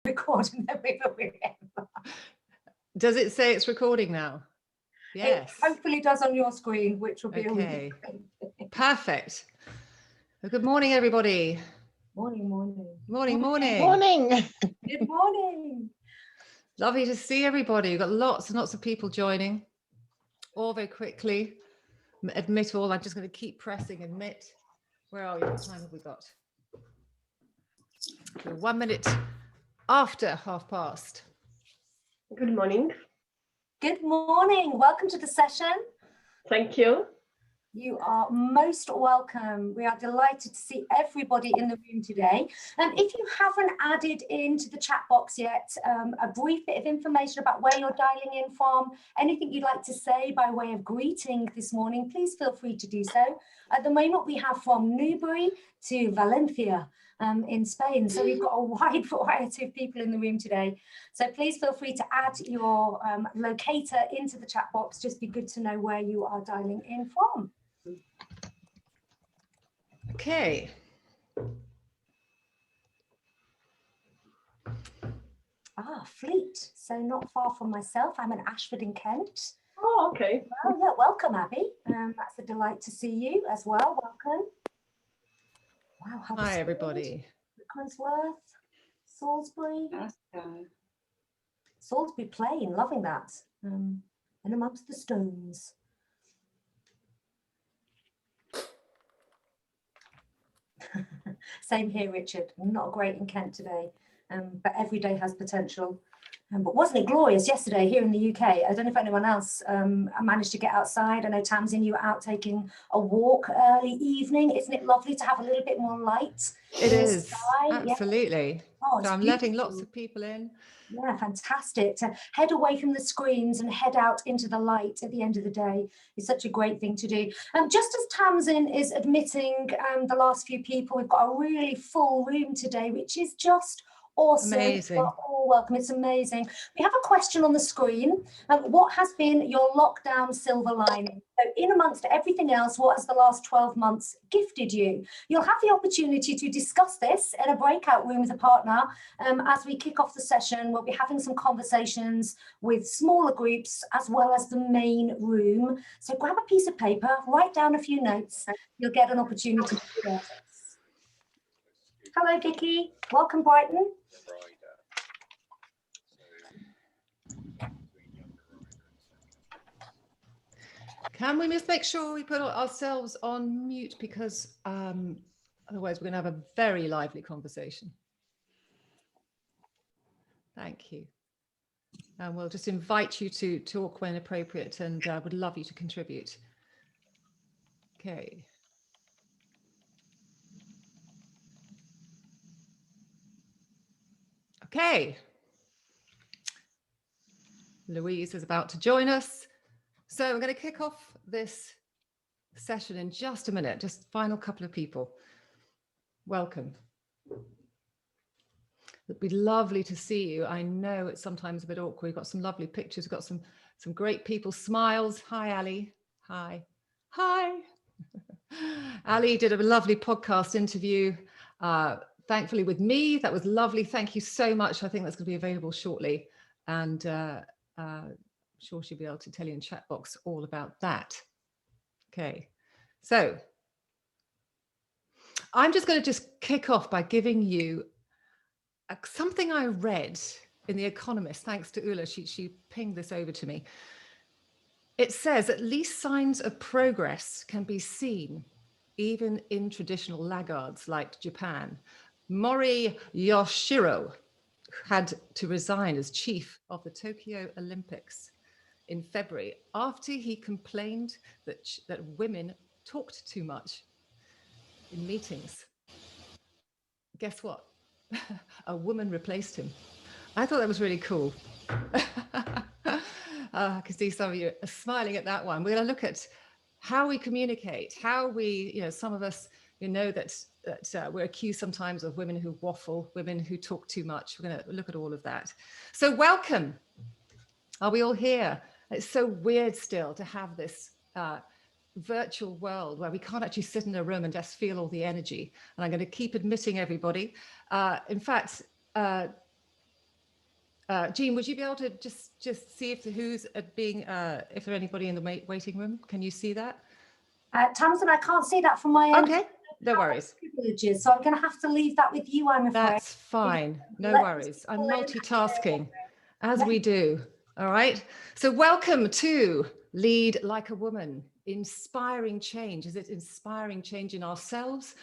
record and then we will remember. Does it say it's recording now? Yes. It hopefully does on your screen, which will be okay. A really Perfect. Well, good morning, everybody. Morning. Morning. Morning. Good morning. Lovely to see everybody. We've got lots and lots of people joining. All very quickly. Admit all. I'm just going to keep pressing admit. Where are we? What time have we got? So 1 minute after past. Good morning. Good morning. Welcome to the session. Thank you. You are most welcome. We are delighted to see everybody in the room today. If you haven't added into the chat box yet, a brief bit of information about where you're dialing in from, anything you'd like to say by way of greeting this morning, please feel free to do so. At the moment, we have from Newbury to Valencia in Spain. So we've got a wide variety of people in the room today. So please feel free to add your locator into the chat box. Just be good to know where you are dialing in from. Okay. Fleet. So not far from myself. I'm in Ashford in Kent. Oh, okay. Well, yeah, welcome, Abby. That's a delight to see you as well. Welcome. Wow. Hi, everybody. Cransworth, Salisbury. Salisbury Plain, loving that. And amongst the stones. Same here, Richard. Not great in Kent today, but every day has potential. But wasn't it glorious yesterday here in the UK? I don't know if anyone else managed to get outside. I know Tamsin, you were out taking a walk early evening. Isn't it lovely to have a little bit more light? It is, absolutely. Yeah. Oh, so I'm letting lots of people in. Yeah, fantastic. To head away from the screens and head out into the light at the end of the day is such a great thing to do. Just as Tamsin is admitting the last few people, we've got a really full room today, which is just awesome. Amazing. You're all welcome. It's amazing. We have a question on the screen. What has been your lockdown silver lining? So in amongst everything else, what has the last 12 months gifted you? You'll have the opportunity to discuss this in a breakout room with a partner. As we kick off the session, we'll be having some conversations with smaller groups as well as the main room. So grab a piece of paper, write down a few notes. You'll get an opportunity to share this. Hello, Vicky. Welcome, Brighton. Can we just make sure we put ourselves on mute, because otherwise we're going to have a very lively conversation. Thank you. And we'll just invite you to talk when appropriate, and would love you to contribute. Okay. Okay. Louise is about to join us. So we're going to kick off this session in just a minute, just final couple of people. Welcome. It'd be lovely to see you. I know it's sometimes a bit awkward. We've got some lovely pictures. We've got some great people, smiles. Hi, Ali. Hi. Hi. Ali did a lovely podcast interview, thankfully with me. That was lovely. Thank you so much. I think that's going to be available shortly. And I'm sure she'll be able to tell you in chat box all about that. Okay, so I'm just going to kick off by giving you something I read in The Economist, thanks to Ula. She pinged this over to me. It says at least signs of progress can be seen even in traditional laggards like Japan. Mori Yoshiro had to resign as chief of the Tokyo Olympics in February after he complained that women talked too much in meetings. Guess what? A woman replaced him. I thought that was really cool. I can see some of you are smiling at that one. We're going to look at how we communicate, how we, some of us, that we're accused sometimes of women who waffle, women who talk too much. We're going to look at all of that. So welcome. Are we all here? It's so weird still to have this virtual world where we can't actually sit in a room and just feel all the energy. And I'm going to keep admitting everybody. In fact, Jean, would you be able to just see if who's being, if there's anybody in the waiting room? Can you see that? Tamsin, I can't see that from my end. Okay, no worries. Privileges, so I'm going to have to leave that with you, I'm afraid. That's fine, no worries. I'm multitasking, as we do, all right? So welcome to Lead Like a Woman, inspiring change. Is it inspiring change in ourselves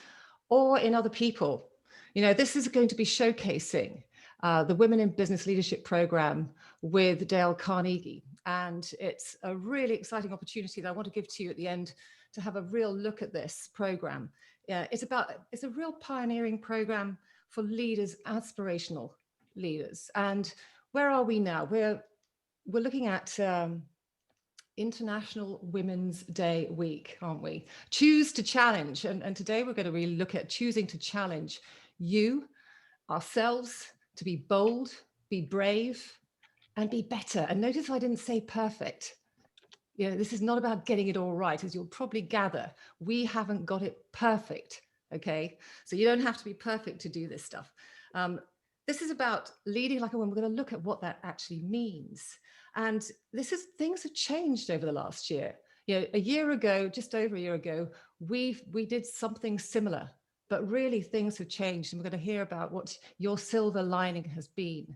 or in other people? You know, this is going to be showcasing the Women in Business Leadership Program with Dale Carnegie. And it's a really exciting opportunity that I want to give to you at the end to have a real look at this program. It's a real pioneering program for leaders, aspirational leaders. And where are we now? We're looking at International Women's Day week, aren't we? Choose to challenge. And today we're going to really look at choosing to challenge you, ourselves, to be bold, be brave, and be better. And notice I didn't say perfect. You know, this is not about getting it all right. As you'll probably gather, we haven't got it perfect, okay? So you don't have to be perfect to do this stuff. This is about leading like a woman. We're going to look at what that actually means. And things have changed over the last year. You know, a year ago, just over a year ago, we did something similar, but really things have changed. And we're going to hear about what your silver lining has been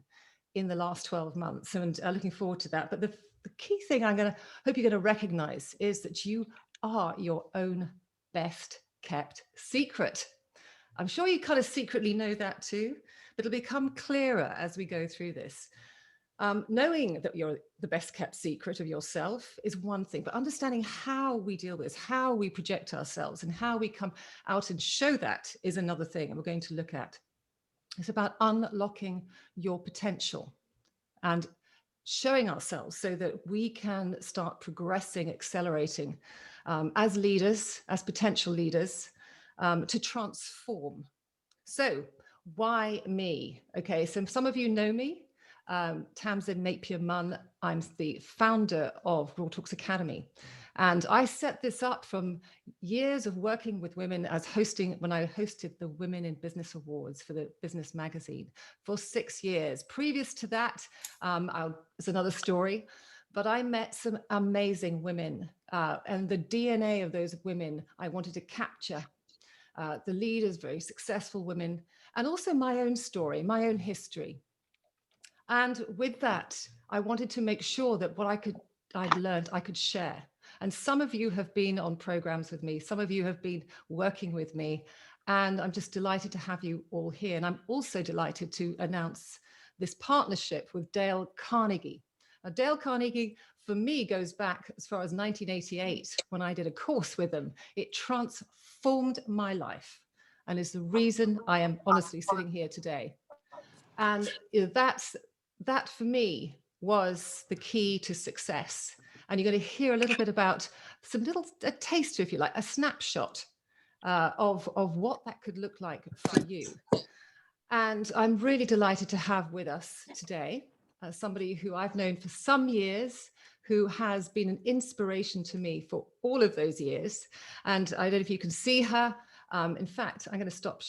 in the last 12 months. And looking forward to that. But the key thing hope you're going to recognize is that you are your own best kept secret. I'm sure you kind of secretly know that too, but it'll become clearer as we go through this. Knowing that you're the best kept secret of yourself is one thing, but understanding how we deal with this, how we project ourselves and how we come out and show that is another thing. And we're going to look at. It's about unlocking your potential and showing ourselves so that we can start progressing, accelerating as leaders, as potential leaders, to transform. So why me? Okay, so some of you know me, Tamsin Napier-Munn. I'm the founder of Raw Talks Academy. And I set this up from years of working with women when I hosted the Women in Business Awards for the Business Magazine for 6 years. Previous to that, it's another story, but I met some amazing women and the DNA of those women I wanted to capture. The leaders, very successful women, and also my own story, my own history. And with that, I wanted to make sure that what I'd learned, I could share. And some of you have been on programs with me. Some of you have been working with me. And I'm just delighted to have you all here. And I'm also delighted to announce this partnership with Dale Carnegie. Now, Dale Carnegie, for me, goes back as far as 1988 when I did a course with them. It transformed my life and is the reason I am honestly sitting here today. And that for me was the key to success. And you're going to hear a little bit about a taster, if you like, a snapshot of what that could look like for you. And I'm really delighted to have with us today somebody who I've known for some years, who has been an inspiration to me for all of those years. And I don't know if you can see her. In fact, I'm going to stop.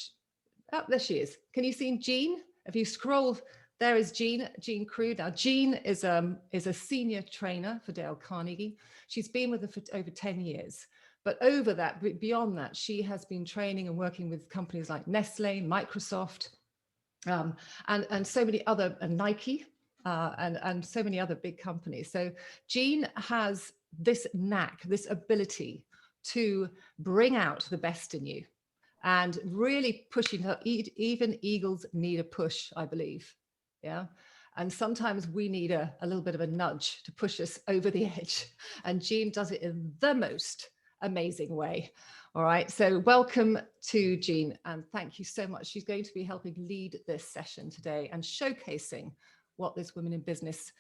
Oh, there she is. Can you see Jean? If you scroll, there is Jean Crew. Now, Jean is a senior trainer for Dale Carnegie. She's been with them for over 10 years. But over that, beyond that, she has been training and working with companies like Nestle, Microsoft, and so many other, Nike, and so many other big companies. So Jean has this knack, this ability to bring out the best in you and really pushing her. Even eagles need a push, I believe. Yeah. And sometimes we need a little bit of a nudge to push us over the edge. And Jean does it in the most amazing way. All right. So welcome to Jean, and thank you so much. She's going to be helping lead this session today and showcasing what this Women in Business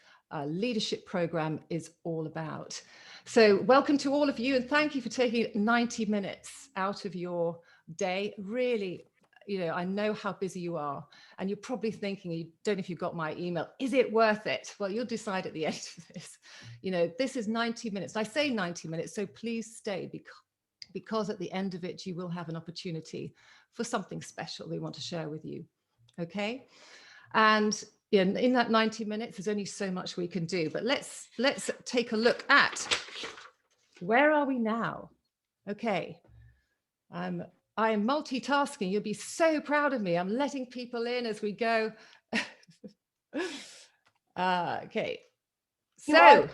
leadership program is all about. So welcome to all of you, and thank you for taking 90 minutes out of your day. Really, you know, I know how busy you are, and you're probably thinking, you don't know if you got my email, is it worth it? Well, you'll decide at the end of this. You know, this is 90 minutes. I say 90 minutes, so please stay, because at the end of it, you will have an opportunity for something special we want to share with you. Okay. And in that 90 minutes, there's only so much we can do, but let's take a look at where are we now? Okay. I am multitasking. You'll be so proud of me. I'm letting people in as we go. Okay. So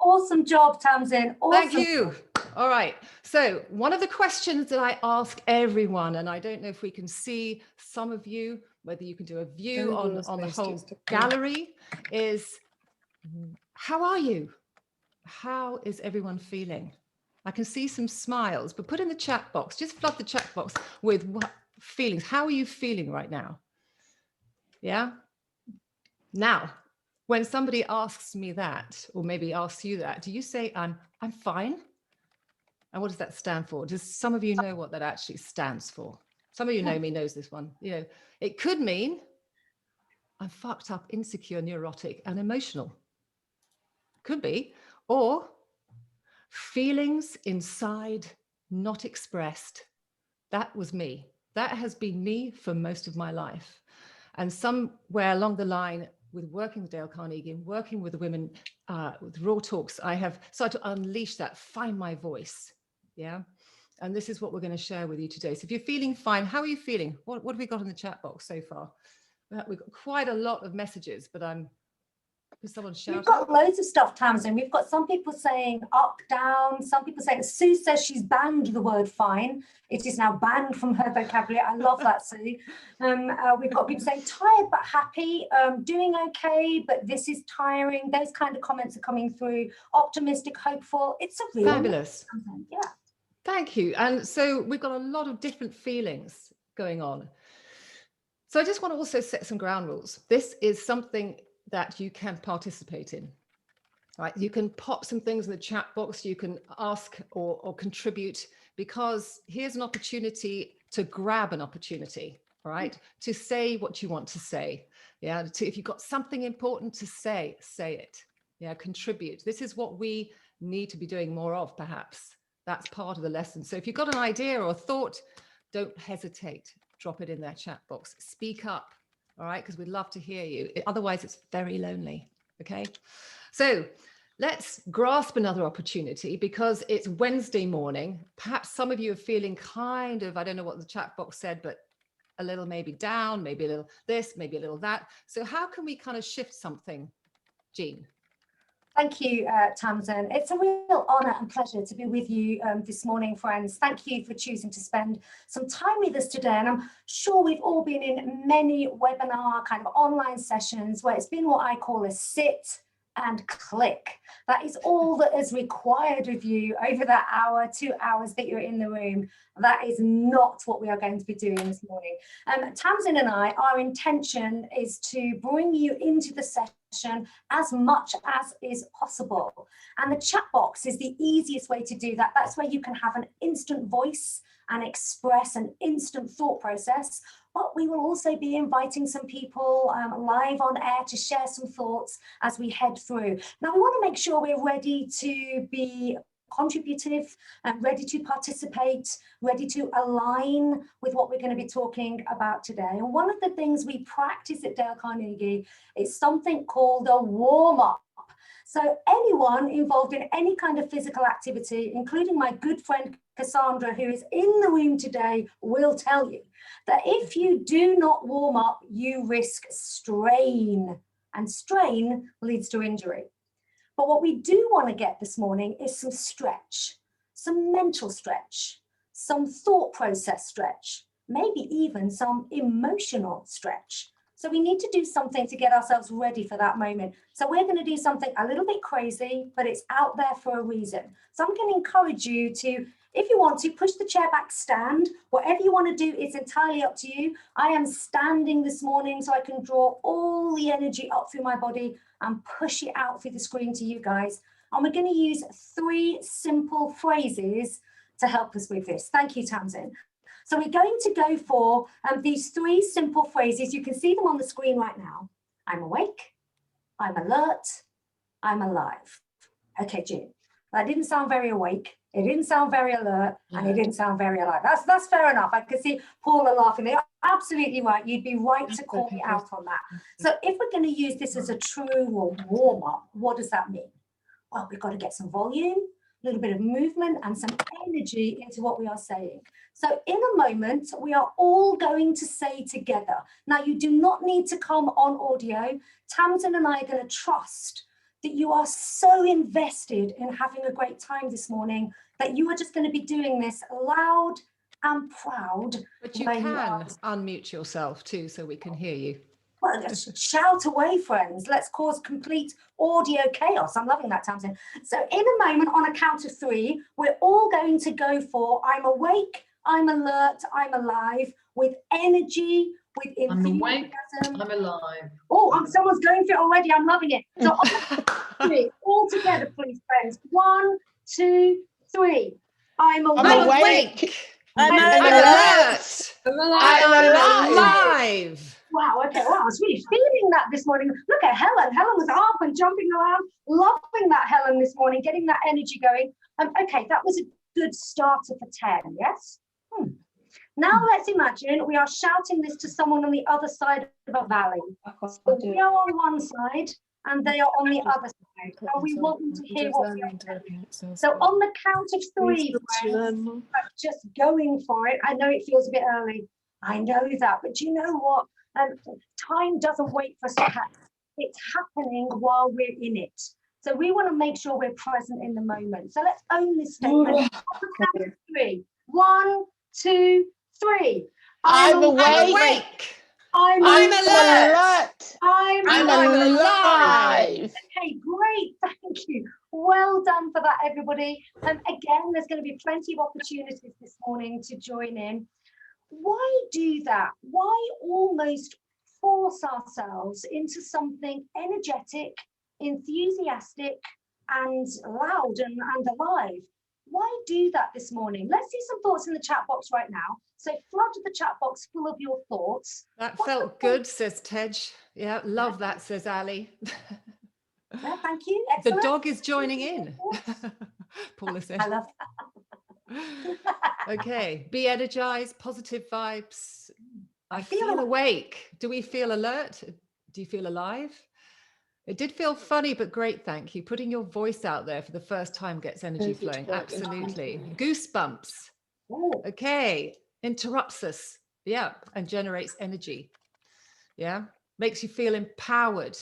awesome job, Tamsin. Awesome. Thank you. All right. So one of the questions that I ask everyone, and I don't know if we can see some of you, whether you can do a view on the whole gallery, is how are you? How is everyone feeling? I can see some smiles, but put in the chat box, just flood the chat box with what feelings. How are you feeling right now? Yeah. Now, when somebody asks me that, or maybe asks you that, do you say, I'm fine? And what does that stand for? Does some of you know what that actually stands for? Some of you know me, knows this one. You know, it could mean I'm fucked up, insecure, neurotic, and emotional. Could be. Or feelings inside not expressed. That was me. That has been me for most of my life. And somewhere along the line, with working with Dale Carnegie and working with the women with Raw Talks, I have started to unleash that, find my voice. Yeah. And this is what we're going to share with you today. So if you're feeling fine, how are you feeling? What have we got in the chat box so far? We've got quite a lot of messages, but someone shout. We've got loads of stuff, Tamsin. We've got some people saying up, down, some people saying, Sue says she's banned the word fine. It is now banned from her vocabulary. I love that, Sue. We've got people saying tired but happy, doing okay, but this is tiring. Those kind of comments are coming through. Optimistic, hopeful. It's a real fabulous. Yeah. Thank you. And so we've got a lot of different feelings going on. So I just want to also set some ground rules. This is something that you can participate in. Right? You can pop some things in the chat box, you can ask or contribute, because here's an opportunity to grab an opportunity, right? To say what you want to say. Yeah, if you've got something important to say, say it. Yeah, contribute. This is what we need to be doing more of, perhaps. That's part of the lesson. So if you've got an idea or a thought, don't hesitate. Drop it in that chat box. Speak up. All right, because we'd love to hear you. Otherwise, it's very lonely. Okay, so let's grasp another opportunity, because it's Wednesday morning. Perhaps some of you are feeling kind of, I don't know what the chat box said, but a little maybe down, maybe a little this, maybe a little that. So how can we kind of shift something, Jean? Thank you, Tamsin. It's a real honour and pleasure to be with you this morning, friends. Thank you for choosing to spend some time with us today. And I'm sure we've all been in many webinar kind of online sessions where it's been what I call a sit and click. That is all that is required of you over that hour, 2 hours that you're in the room. That is not what we are going to be doing this morning. Tamsin and I, our intention is to bring you into the session as much as is possible. And the chat box is the easiest way to do that. That's where you can have an instant voice and express an instant thought process. But we will also be inviting some people live on air to share some thoughts as we head through. Now, we want to make sure we're ready to be contributive, ready to participate, ready to align with what we're going to be talking about today. And one of the things we practice at Dale Carnegie is something called a warm-up. So anyone involved in any kind of physical activity, including my good friend Cassandra, who is in the room today, will tell you that if you do not warm up, you risk strain, and strain leads to injury. But what we do want to get this morning is some stretch, some mental stretch, some thought process stretch, maybe even some emotional stretch. So we need to do something to get ourselves ready for that moment. So we're going to do something a little bit crazy, but it's out there for a reason. So I'm going to encourage you to, if you want to, push the chair back, stand. Whatever you want to do, it's entirely up to you. I am standing this morning so I can draw all the energy up through my body and push it out through the screen to you guys. And we're going to use 3 simple phrases to help us with this. Thank you, Tamsin. So we're going to go for these 3 simple phrases. You can see them on the screen right now. I'm awake, I'm alert, I'm alive. Okay, Jim, that didn't sound very awake. It didn't sound very alert, and it didn't sound very alive. That's fair enough. I can see Paula laughing there. Absolutely right. You'd be right to call me out on that. So if we're going to use this as a true warm-up, what does that mean? Well, we've got to get some volume, a little bit of movement and some energy into what we are saying. So in a moment, we are all going to say together. Now, you do not need to come on audio. Tamsin and I are going to trust that you are so invested in having a great time this morning that you are just going to be doing this loud and proud. But you can unmute yourself too, so we can hear you. Well, just shout away, friends. Let's cause complete audio chaos. I'm loving that, Tamsin. So in a moment, on a count of 3, we're all going to go for I'm awake, I'm alert, I'm alive, with energy, with enthusiasm. I'm awake, I'm alive. Oh, someone's going for it already. I'm loving it. So on the count of 3, all together, please, friends. 1, 2, 3. I'm awake. I'm alert. I'm alive. Wow, okay, well, I was really feeling that this morning. Look at Helen. Helen was up and jumping around. Loving that, Helen, this morning, getting that energy going. Okay, that was a good starter for 10, yes? Now let's imagine we are shouting this to someone on the other side of a valley. So we are on one side and they are on the other side. And we want them to hear what we are saying. So on the count of 3, friends, just going for it. I know it feels a bit early. I know that, but do you know what? Time doesn't wait for us to happen. It's happening while we're in it. So we want to make sure we're present in the moment. So let's own this statement. On the count of 3. 1, 2, 3. I'm awake. I'm alert. I'm alive. Okay, great. Thank you. Well done for that, everybody. Again, there's going to be plenty of opportunities this morning to join in. Why do that? Why almost force ourselves into something energetic, enthusiastic, and loud and alive? Why do that this morning? Let's see some thoughts in the chat box right now. So flood the chat box full of your thoughts. That felt good, says Tej. Yeah, love that, says Ali. Yeah, thank you. Excellent. The dog is joining in. Paula said. I love that. Okay, be energized, positive vibes. I feel awake. Do we feel alert? Do you feel alive? It did feel funny, but great, thank you. Putting your voice out there for the first time gets energy flowing. Absolutely. Goosebumps. Okay, interrupts us. Yeah, and generates energy. Yeah, makes you feel empowered.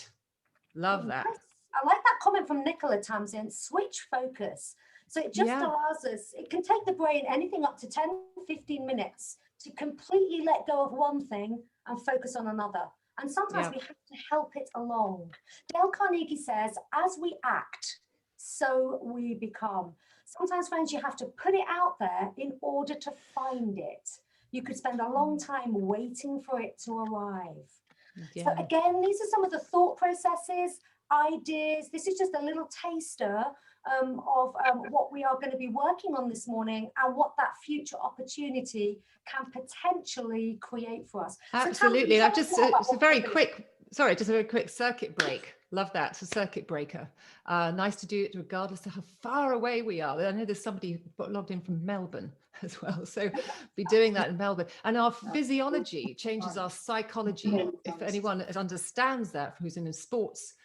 Love that. I like that comment from Nicola, Tamsin. Switch focus. So it just allows us, it can take the brain anything up to 10, 15 minutes to completely let go of one thing and focus on another. And sometimes we have to help it along. Dale Carnegie says, as we act, so we become. Sometimes, friends, you have to put it out there in order to find it. You could spend a long time waiting for it to arrive. So again, these are some of the thought processes, ideas. This is just a little taster of what we are going to be working on this morning and what that future opportunity can potentially create for us. Absolutely. So it's a very quick, sorry, just a very quick circuit break. Love that. It's a circuit breaker. Nice to do it regardless of how far away we are. I know there's somebody logged in from Melbourne as well. So be doing that in Melbourne. And our physiology changes our psychology. If anyone understands that, who's in the sports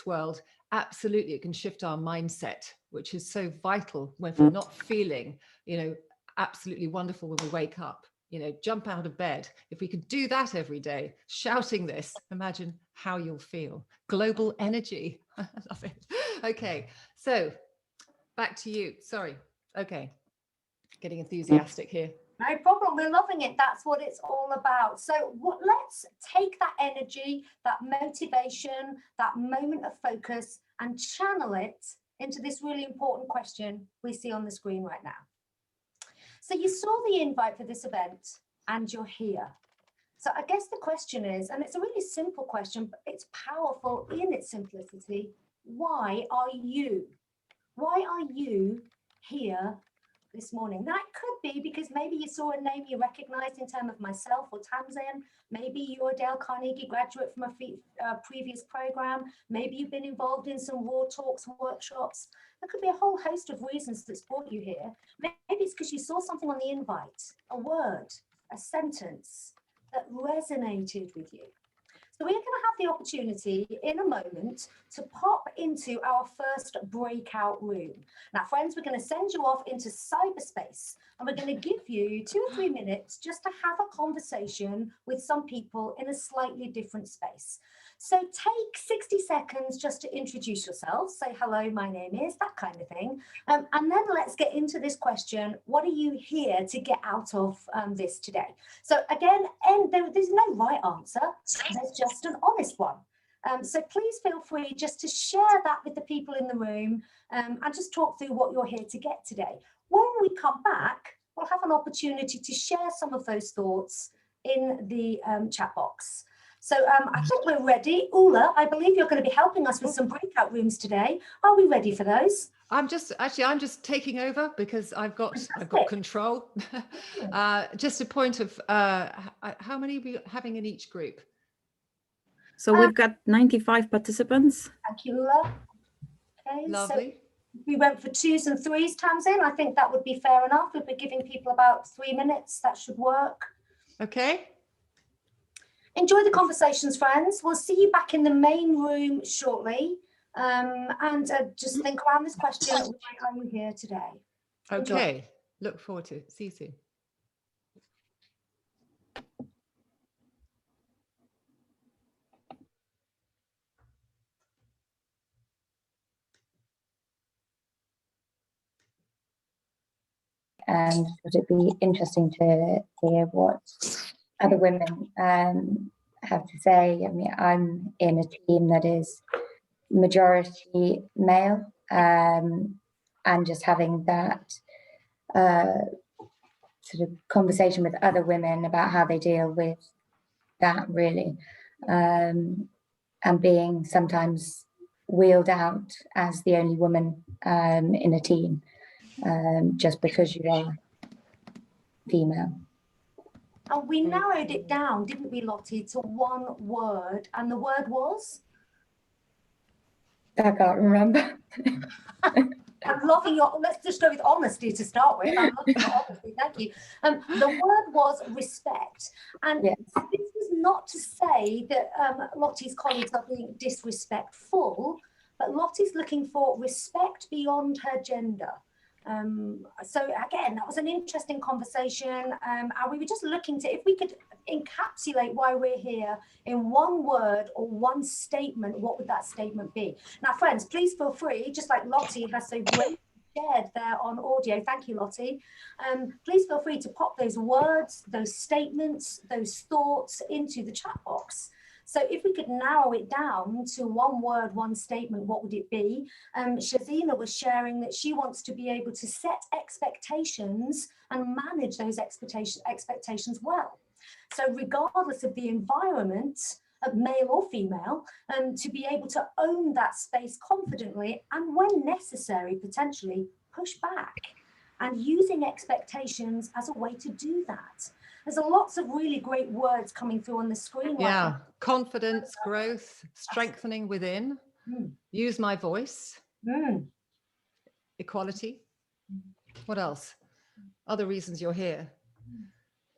world, absolutely, it can shift our mindset, which is so vital when we're not feeling, absolutely wonderful when we wake up. Jump out of bed. If we could do that every day, shouting this, imagine how you'll feel. Global energy. I love it. Okay, so back to you. Sorry. Okay, getting enthusiastic here. No problem. We're loving it. That's what it's all about. So let's take that energy, that motivation, that moment of focus, and channel it into this really important question we see on the screen right now. So you saw the invite for this event and you're here. So I guess the question is, and it's a really simple question, but it's powerful in its simplicity. Why are you? Why are you here this morning? That could be because maybe you saw a name you recognized in terms of myself or Tamsin. Maybe you're a Dale Carnegie graduate from a previous program. Maybe you've been involved in some Raw Talks workshops. There could be a whole host of reasons that's brought you here. Maybe it's because you saw something on the invite, a word, a sentence, that resonated with you. So we're going to have the opportunity in a moment to pop into our first breakout room. Now, friends, we're going to send you off into cyberspace, and we're going to give you 2 or 3 minutes just to have a conversation with some people in a slightly different space. So take 60 seconds just to introduce yourself, say hello, my name is, that kind of thing. And then let's get into this question. What are you here to get out of this today? So again, there's no right answer. There's just an honest one. So please feel free just to share that with the people in the room and just talk through what you're here to get today. When we come back, we'll have an opportunity to share some of those thoughts in the chat box. So I think we're ready. Ula, I believe you're going to be helping us with some breakout rooms today. Are we ready for those? I'm just taking over because I've got control. Just a point of how many are we having in each group? So we've got 95 participants. Thank you, Ula. Okay, lovely. So we went for 2s and 3s, Tamsin. I think that would be fair enough. We'll be giving people about 3 minutes. That should work. Okay. Enjoy the conversations, friends. We'll see you back in the main room shortly. And just think around this question, why are you here today? Okay. Enjoy. Look forward to it. See you soon. And would it be interesting to hear what other women have to say? I mean, I'm in a team that is majority male, and just having that sort of conversation with other women about how they deal with that, really, and being sometimes wheeled out as the only woman in a team. Just because you are female. And we narrowed it down, didn't we, Lottie, to one word, and the word was? I can't remember. I'm loving your, let's just go with honesty to start with. I'm loving your honesty, thank you. The word was respect. And yes. This is not to say that Lottie's colleagues are being disrespectful, but Lottie's looking for respect beyond her gender. So again, that was an interesting conversation, and we were just looking to, if we could encapsulate why we're here in one word or one statement, what would that statement be? Now, friends, please feel free, just like Lottie has so great shared there on audio. Thank you, Lottie. Please feel free to pop those words, those statements, those thoughts into the chat box. So if we could narrow it down to one word, one statement, what would it be? Shazina was sharing that she wants to be able to set expectations and manage those expectations well. So regardless of the environment, male or female, to be able to own that space confidently and when necessary, potentially push back, and using expectations as a way to do that. There's lots of really great words coming through on the screen. Yeah, right, confidence, growth, strengthening within, use my voice, equality. What else? Other reasons you're here.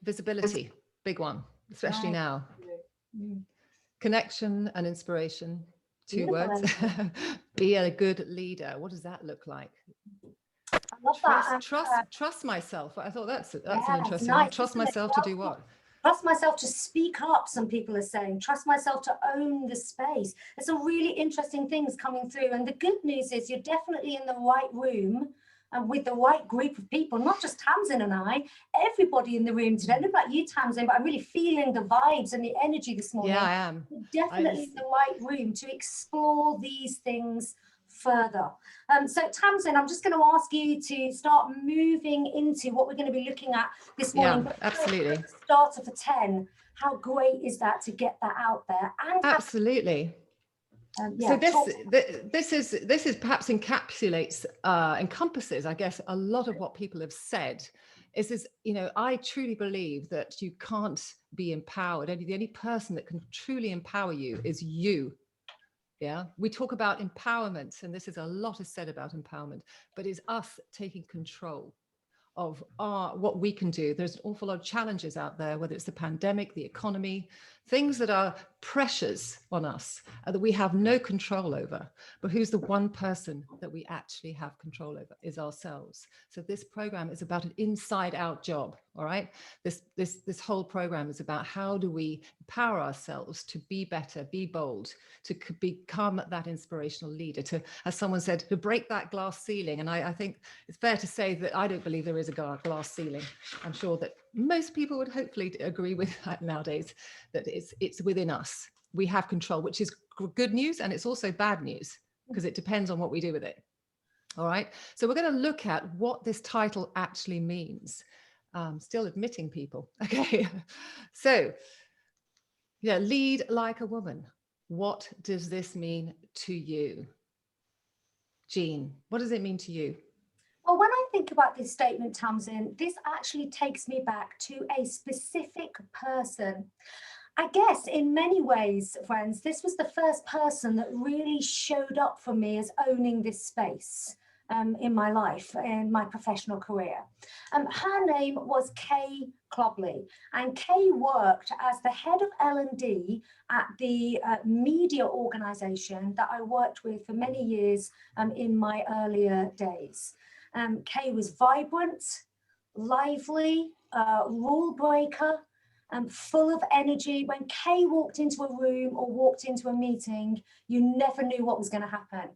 Visibility, big one, especially now. Connection and inspiration, 2 words. Be a good leader. What does that look like? I love that. Trust myself. I thought that's an interesting nice, one. Trust myself to do what? Trust myself to speak up, some people are saying. Trust myself to own the space. There's some really interesting things coming through. And the good news is you're definitely in the right room and with the right group of people, not just Tamsin and I, everybody in the room today. I don't know about you, Tamsin, but I'm really feeling the vibes and the energy this morning. Yeah, I am. You're definitely in the right room to explore these things further. So Tamsin, I'm just going to ask you to start moving into what we're going to be looking at this morning. Yeah, absolutely. Starter for 10. How great is that to get that out there? And absolutely. Yeah, so this is perhaps encompasses, I guess, a lot of what people have said. Is I truly believe that you can't be empowered. The only person that can truly empower you is you. Yeah, we talk about empowerment, and this is a lot is said about empowerment, but it's us taking control of what we can do. There's an awful lot of challenges out there, whether it's the pandemic, the economy, things that are pressures on us that we have no control over. But who's the one person that we actually have control over is ourselves. So this program is about an inside out job. All right. This whole program is about how do we empower ourselves to be better, be bold, to become that inspirational leader, to, as someone said, to break that glass ceiling. And I think it's fair to say that I don't believe there is a glass ceiling. I'm sure that most people would hopefully agree with that nowadays, that it's within us. We have control, which is good news, and it's also bad news because it depends on what we do with it. All right. So we're going to look at what this title actually means. Still admitting people. Okay. So, yeah, lead like a woman. What does this mean to you? Jean, what does it mean to you? Well, when I think about this statement, Tamsin, this actually takes me back to a specific person. I guess in many ways, friends, this was the first person that really showed up for me as owning this space in my life, in my professional career. Her name was Kay Clobley, and Kay worked as the head of L&D at the media organisation that I worked with for many years in my earlier days. Kay was vibrant, lively, rule breaker, full of energy. When Kay walked into a room or walked into a meeting, you never knew what was going to happen.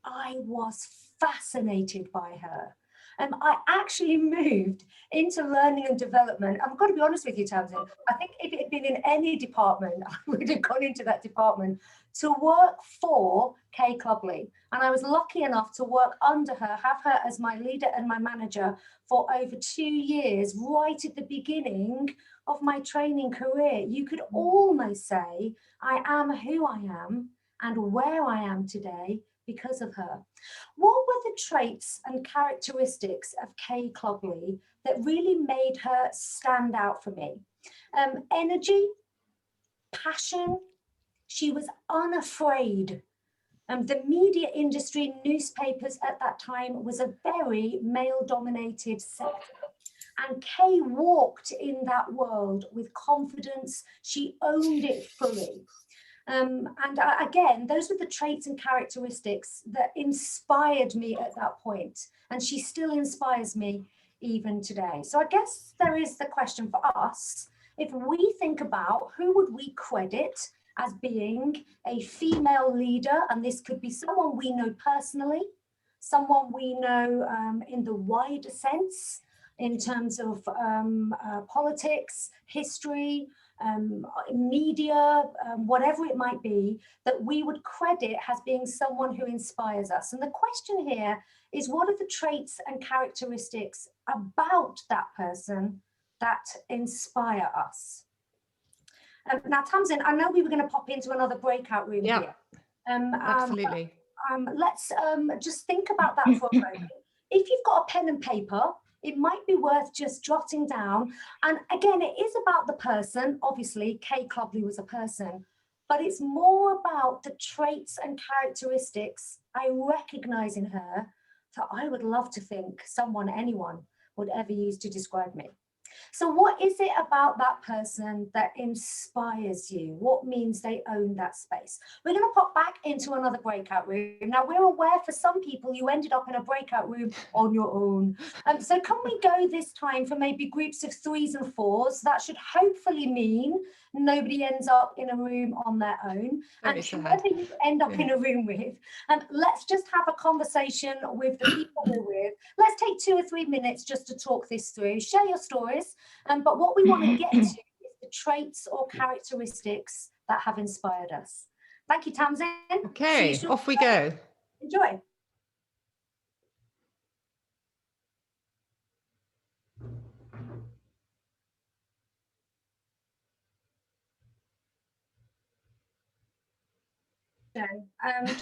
I was fascinated by her. I actually moved into learning and development. I've got to be honest with you, Tamsin. I think if it had been in any department, I would have gone into that department to work for Kay Clobley. And I was lucky enough to work under her, have her as my leader and my manager for over 2 years, right at the beginning of my training career. You could almost say I am who I am and where I am today because of her. What were the traits and characteristics of Kay Clobley that really made her stand out for me? Energy, passion. She was unafraid. The media industry, newspapers at that time, was a very male-dominated sector. And Kay walked in that world with confidence. She owned it fully. Again, those were the traits and characteristics that inspired me at that point. And she still inspires me even today. So I guess there is the question for us. If we think about who would we credit as being a female leader, and this could be someone we know personally, someone we know in the wider sense, in terms of politics, history, media, whatever it might be, that we would credit as being someone who inspires us. And the question here is, what are the traits and characteristics about that person that inspire us? Now, Tamsin, I know we were going to pop into another breakout room here. Absolutely. Let's just think about that for a moment. If you've got a pen and paper, it might be worth just jotting down. And again, it is about the person. Obviously, Kay Clobley was a person, but it's more about the traits and characteristics I recognize in her that I would love to think anyone would ever use to describe me. So what is it about that person that inspires you? What means they own that space? We're going to pop back into another breakout room. Now, we're aware for some people you ended up in a breakout room on your own. So can we go this time for maybe groups of 3s and 4s? That should hopefully mean nobody ends up in a room on their own. And whoever you end up in a room with, let's just have a conversation with the people we're with. Let's take 2 or 3 minutes just to talk this through. Share your stories. But what we want to get to is the traits or characteristics that have inspired us. Thank you, Tamsin. Okay, off we go. Enjoy.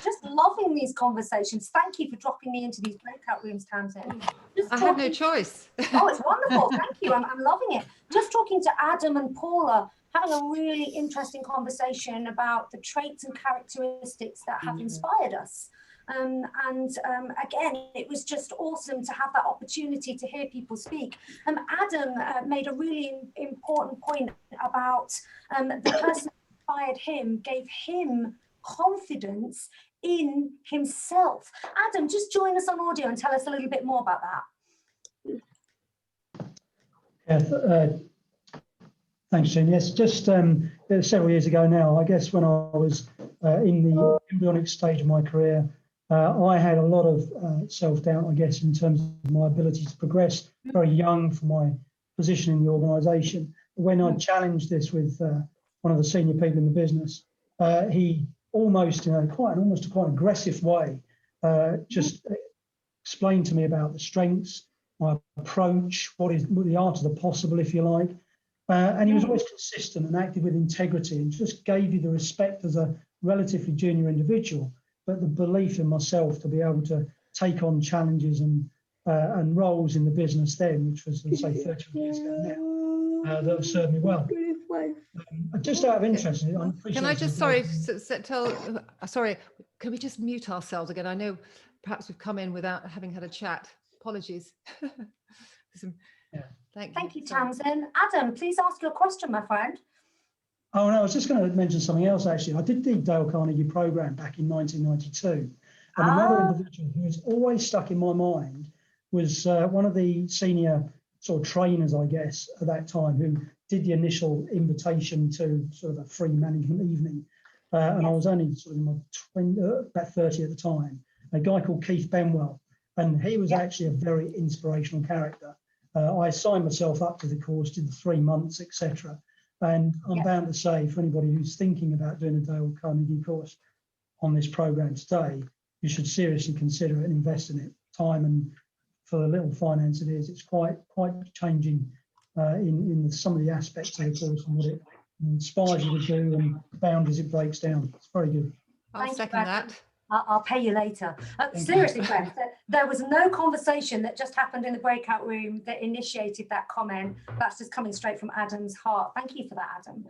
Just loving these conversations. Thank you for dropping me into these breakout rooms, Tamsin. I had no choice. Oh, it's wonderful. Thank you. I'm loving it. Just talking to Adam and Paula, having a really interesting conversation about the traits and characteristics that have inspired us. Again, it was just awesome to have that opportunity to hear people speak. Adam made a really important point about the person who inspired him, gave him confidence in himself. Adam, just join us on audio and tell us a little bit more about that. Thanks, Jean. Yes, just several years ago now, I guess when I was in the embryonic stage of my career, I had a lot of self-doubt, I guess, in terms of my ability to progress, very young for my position in the organisation. When I challenged this with one of the senior people in the business, he almost, in a quite aggressive way, just explained to me about the strengths, my approach, what is the art of the possible, if you like. And he was always consistent and acted with integrity and just gave you the respect as a relatively junior individual, but the belief in myself to be able to take on challenges and roles in the business then, which was, let's say, 30 years ago now, that have served me well. Just out of interest, can I just, sorry, can we just mute ourselves again? I know perhaps we've come in without having had a chat. Apologies. Yeah. Thank you, Tamsin. Adam, please ask your question, my friend. Oh, no, I was just going to mention something else, actually. I did the Dale Carnegie programme back in 1992. And another individual who has always stuck in my mind was one of the senior sort of trainers, I guess, at that time, who did the initial invitation to sort of a free management evening. And I was only sort of in my about 30 at the time, a guy called Keith Benwell. And he was actually a very inspirational character. I signed myself up to the course, did the 3 months, etc. And I'm bound to say, for anybody who's thinking about doing a Dale Carnegie course on this program today, you should seriously consider it and invest in it. Time, and for the little finance it is, it's quite changing in some of the aspects of the course and what it inspires you to do and boundaries it breaks down. It's very good. I'll second that. I'll pay you later. Seriously, friends, there was no conversation that just happened in the breakout room that initiated that comment. That's just coming straight from Adam's heart. Thank you for that, Adam.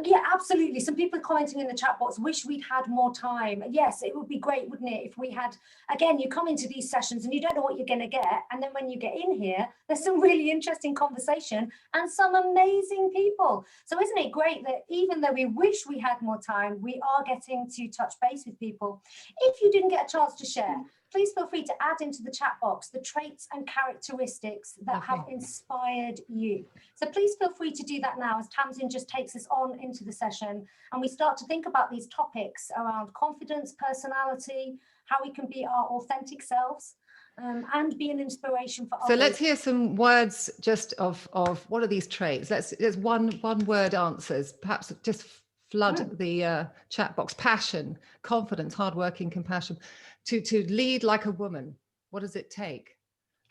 Yeah, absolutely. Some people commenting in the chat box, wish we'd had more time. Yes, it would be great, wouldn't it, if we had, again, you come into these sessions and you don't know what you're going to get. And then when you get in here, there's some really interesting conversation and some amazing people. So isn't it great that even though we wish we had more time, we are getting to touch base with people. If you didn't get a chance to share, please feel free to add into the chat box the traits and characteristics that have inspired you. So please feel free to do that now as Tamsin just takes us on into the session and we start to think about these topics around confidence, personality, how we can be our authentic selves and be an inspiration for others. So let's hear some words just of what are these traits? There's one word answers, perhaps just flood the chat box. Passion, confidence, hardworking, compassion. To lead like a woman, what does it take?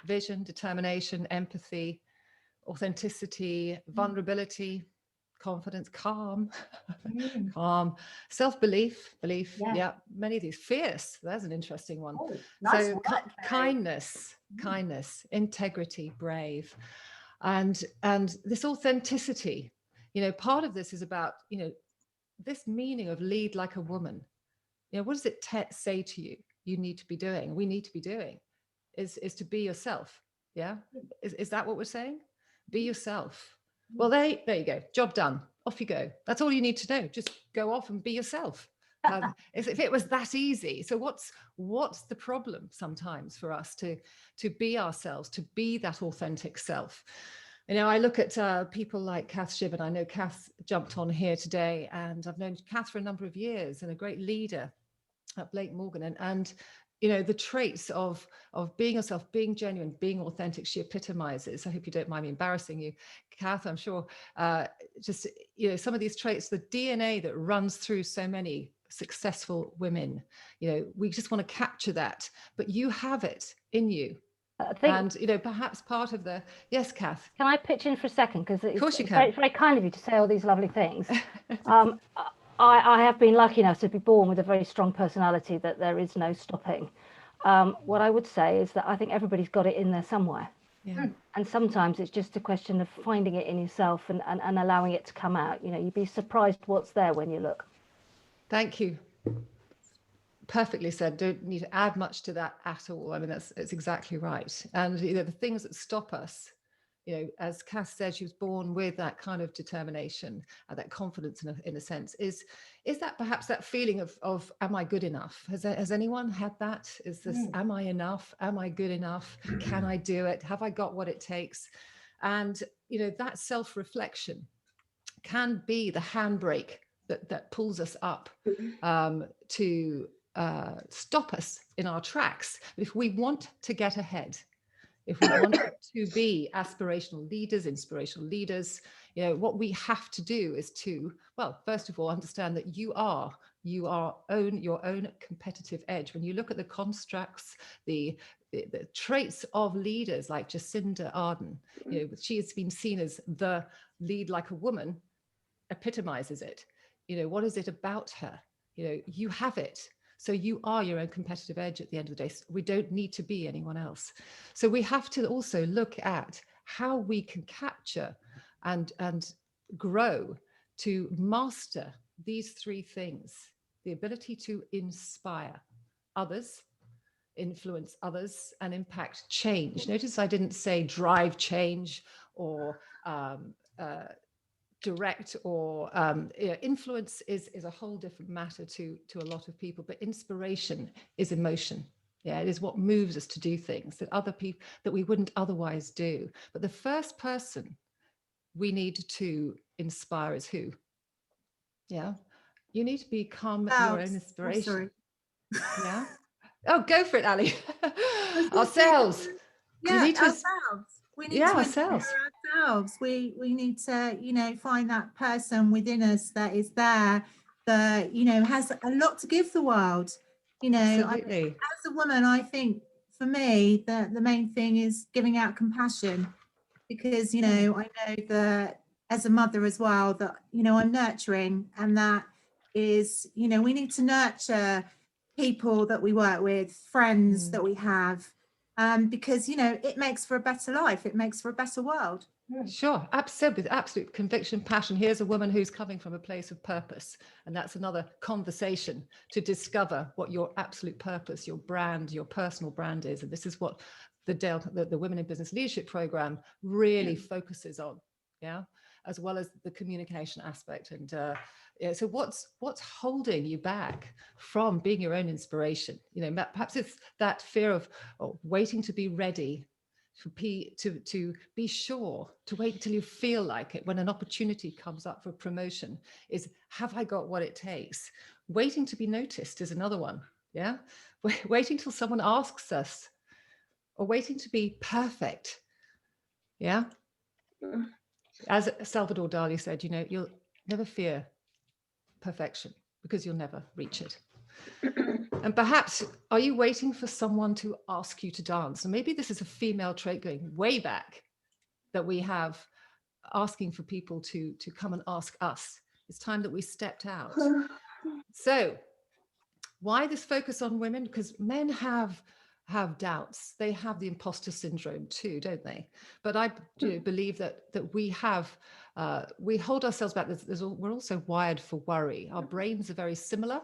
Vision, determination, empathy, authenticity, vulnerability, confidence, calm, calm, self-belief, yeah, many of these. Fierce, there's an interesting one. Oh, nice. So kindness, integrity, brave, and this authenticity. You know, part of this is about, you know, this meaning of lead like a woman. You know, what does it say to you? You need to be doing, we need to be doing, is to be yourself. Yeah, is that what we're saying? Be yourself. Well, there you go, job done, off you go. That's all you need to do, just go off and be yourself. If it was that easy. So what's the problem sometimes for us to be ourselves, to be that authentic self? You know, I look at people like Kath Shiven. I know Kath jumped on here today, and I've known Kath for a number of years and a great leader at Blake Morgan, and you know, the traits of being yourself, being genuine, being authentic, she epitomizes. I hope you don't mind me embarrassing you, Kath. I'm sure just, you know, some of these traits, the DNA that runs through so many successful women, you know, we just want to capture that, but you have it in you. And you know, perhaps part of the, yes, Kath. Can I pitch in for a second? Because of course you can. It's very kind of you to say all these lovely things. I have been lucky enough to be born with a very strong personality that there is no stopping. What I would say is that I think everybody's got it in there somewhere. Yeah. And sometimes it's just a question of finding it in yourself and allowing it to come out. You know, you'd be surprised what's there when you look. Thank you. perfectly said. Don't need to add much to that at all. I mean, that's exactly right. And the things that stop us, as Cass said, she was born with that kind of determination, that confidence in a sense. Is that perhaps that feeling of am I good enough? Has anyone had that? Is this, am I enough? Am I good enough? Can I do it? Have I got what it takes? And, that self-reflection can be the handbrake that pulls us up to stop us in our tracks. If we want to get ahead, if we want to be aspirational leaders, inspirational leaders, what we have to do is to, well, first of all, understand that you are your own competitive edge. When you look at the constructs, the traits of leaders like Jacinda Ardern, she has been seen as the lead like a woman, epitomizes it. What is it about her? You have it. So you are your own competitive edge at the end of the day. We don't need to be anyone else. So we have to also look at how we can capture and grow to master these three things: the ability to inspire others, influence others, and impact change. Notice I didn't say drive change or direct or influence is a whole different matter to a lot of people, but inspiration is emotion. Yeah, it is what moves us to do things that other people that we wouldn't otherwise do. But the first person we need to inspire is who? Yeah, you need to become your own inspiration. Yeah. Oh, go for it, Ali. Ourselves. Yeah, ourselves. We need to ourselves. We need to, find that person within us that is there, that, has a lot to give the world. Absolutely. As a woman, I think for me, the main thing is giving out compassion, because, I know that as a mother as well, that, I'm nurturing, and that is, we need to nurture people that we work with, friends that we have. Because, it makes for a better life. It makes for a better world. Sure, absolutely, with absolute conviction, passion. Here's a woman who's coming from a place of purpose. And that's another conversation to discover what your absolute purpose, your brand, your personal brand is. And this is what the Women in Business Leadership Program really focuses on, as well as the communication aspect. And so what's holding you back from being your own inspiration? Perhaps it's that fear of waiting to be ready, to be sure, to wait until you feel like it when an opportunity comes up for promotion. Is, have I got what it takes? Waiting to be noticed is another one. Yeah, waiting till someone asks us, or waiting to be perfect. Yeah. As Salvador Dali said, you'll never fear perfection because you'll never reach it. And perhaps, are you waiting for someone to ask you to dance? And maybe this is a female trait going way back that we have, asking for people to come and ask us. It's time that we stepped out. So why this focus on women? Because men have doubts. They have the imposter syndrome too, don't they? But I do believe that we have, we hold ourselves back. We're also wired for worry. Our brains are very similar,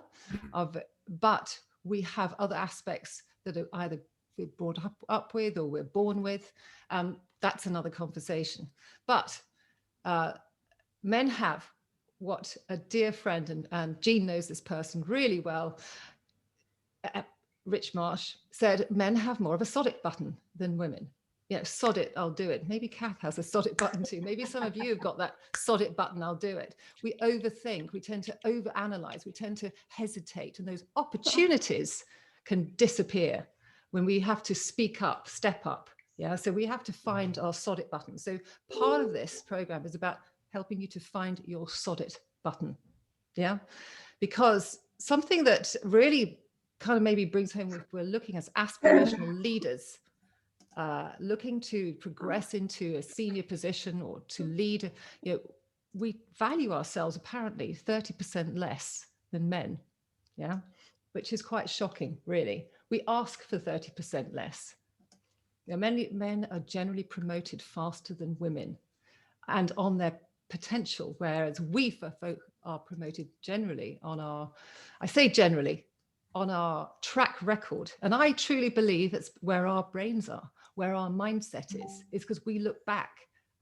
but we have other aspects that are either we're brought up with or we're born with. That's another conversation. But men have what a dear friend, and Jean knows this person really well, Rich Marsh, said men have more of a sod it button than women. Sod it, I'll do it. Maybe Kath has a sod it button too. Maybe some of you have got that sod it button, I'll do it. We overthink, we tend to overanalyze, we tend to hesitate, and those opportunities can disappear when we have to speak up, step up. Yeah, so we have to find our sod it button. So part of this program is about helping you to find your sod it button. Yeah, because something that really kind of maybe brings home, if we're looking as aspirational leaders, looking to progress into a senior position or to lead, we value ourselves apparently 30% less than men, which is quite shocking, really. We ask for 30% less. Men are generally promoted faster than women and on their potential, whereas we folk are promoted generally on our, I say generally, on our track record. And I truly believe it's where our brains are, where our mindset is because we look back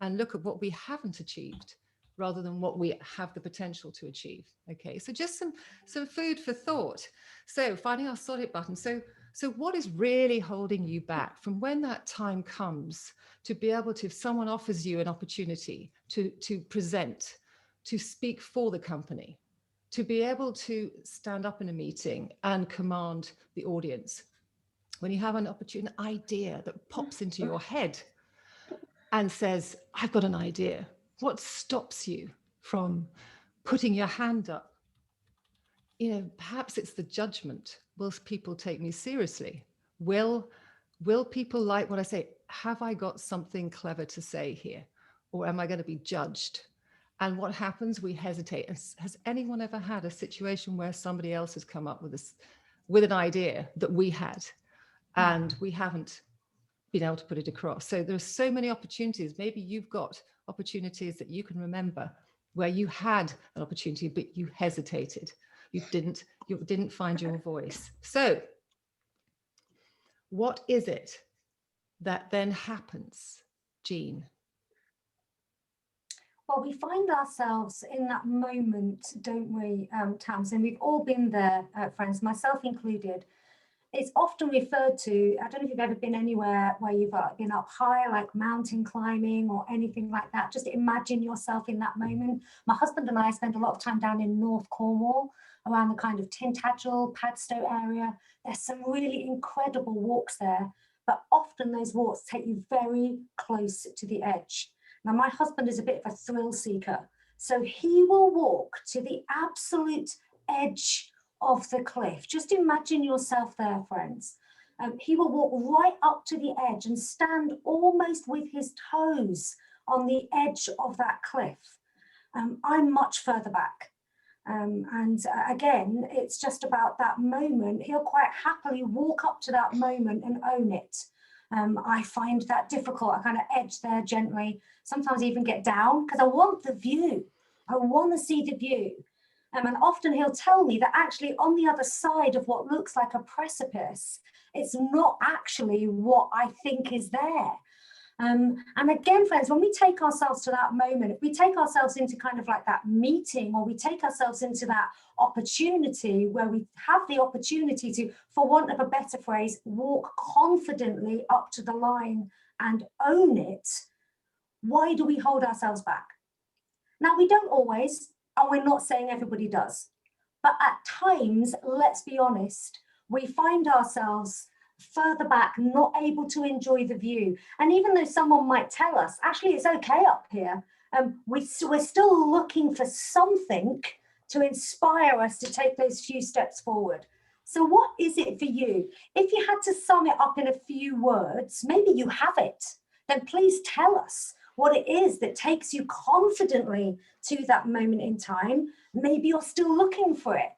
and look at what we haven't achieved rather than what we have the potential to achieve. Okay, so just some food for thought. So finding our solid button. So what is really holding you back from when that time comes to be able to, if someone offers you an opportunity to present, to speak for the company, to be able to stand up in a meeting and command the audience, when you have an opportunity, an idea that pops into your head and says, I've got an idea. What stops you from putting your hand up? You know, perhaps it's the judgment. Will people take me seriously? Will people like what I say? Have I got something clever to say here? Or am I going to be judged? And what happens? We hesitate. Has anyone ever had a situation where somebody else has come up with an idea that we had and we haven't been able to put it across? So there's so many opportunities. Maybe you've got opportunities that you can remember where you had an opportunity, but you hesitated. You didn't find your voice. So what is it that then happens, Jean? Well, we find ourselves in that moment, don't we, Tams? And we've all been there, friends, myself included. It's often referred to, I don't know if you've ever been anywhere where you've been up high, like mountain climbing or anything like that. Just imagine yourself in that moment. My husband and I spend a lot of time down in North Cornwall, around the kind of Tintagel, Padstow area. There's some really incredible walks there, but often those walks take you very close to the edge. Now, my husband is a bit of a thrill seeker, so he will walk to the absolute edge of the cliff. Just imagine yourself there, friends. He will walk right up to the edge and stand almost with his toes on the edge of that cliff. I'm much further back. Again, it's just about that moment. He'll quite happily walk up to that moment and own it. I find that difficult. I kind of edge there gently, sometimes even get down because I want the view. I want to see the view. And often he'll tell me that actually on the other side of what looks like a precipice, it's not actually what I think is there. And again, friends, when we take ourselves to that moment, if we take ourselves into kind of like that meeting, or we take ourselves into that opportunity where we have the opportunity to, for want of a better phrase, walk confidently up to the line and own it, why do we hold ourselves back? Now, we don't always, and we're not saying everybody does, but at times, let's be honest, we find ourselves further back, not able to enjoy the view. And even though someone might tell us, actually, it's okay up here, we're still looking for something to inspire us to take those few steps forward. So what is it for you? If you had to sum it up in a few words, maybe you have it, then please tell us what it is that takes you confidently to that moment in time. Maybe you're still looking for it.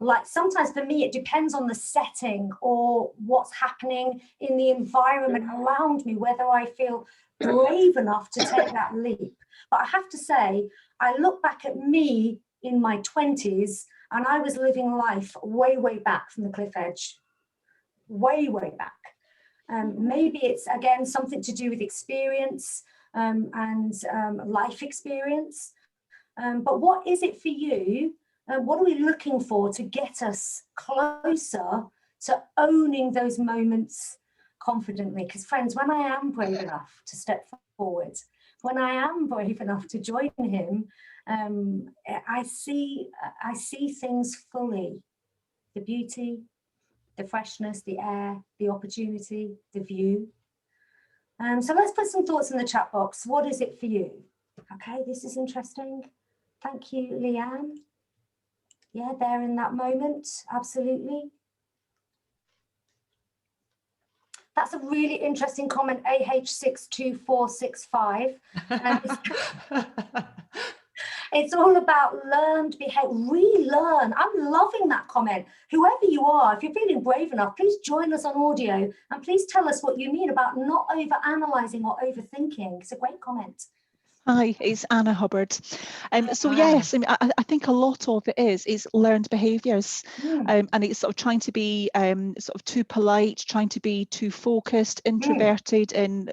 Like sometimes for me, it depends on the setting or what's happening in the environment around me, whether I feel brave enough to take that leap. But I have to say, I look back at me in my 20s and I was living life way, way back from the cliff edge, way, way back. Maybe it's, again, something to do with experience and life experience. But what is it for you? What are we looking for to get us closer to owning those moments confidently? Because friends, when I am brave enough to step forward, when I am brave enough to join him, I see things fully. The beauty, the freshness, the air, the opportunity, the view. So let's put some thoughts in the chat box. What is it for you? Okay, this is interesting. Thank you, Leanne. Yeah, there in that moment, absolutely. That's a really interesting comment, AH62465. It's all about learned behavior, relearn. I'm loving that comment. Whoever you are, if you're feeling brave enough, please join us on audio and please tell us what you mean about not over-analysing or overthinking. It's a great comment. Hi, it's Anna Hubbard. So Anna. yes, I think a lot of it is learned behaviours, and it's sort of trying to be sort of too polite, trying to be too focused, introverted, in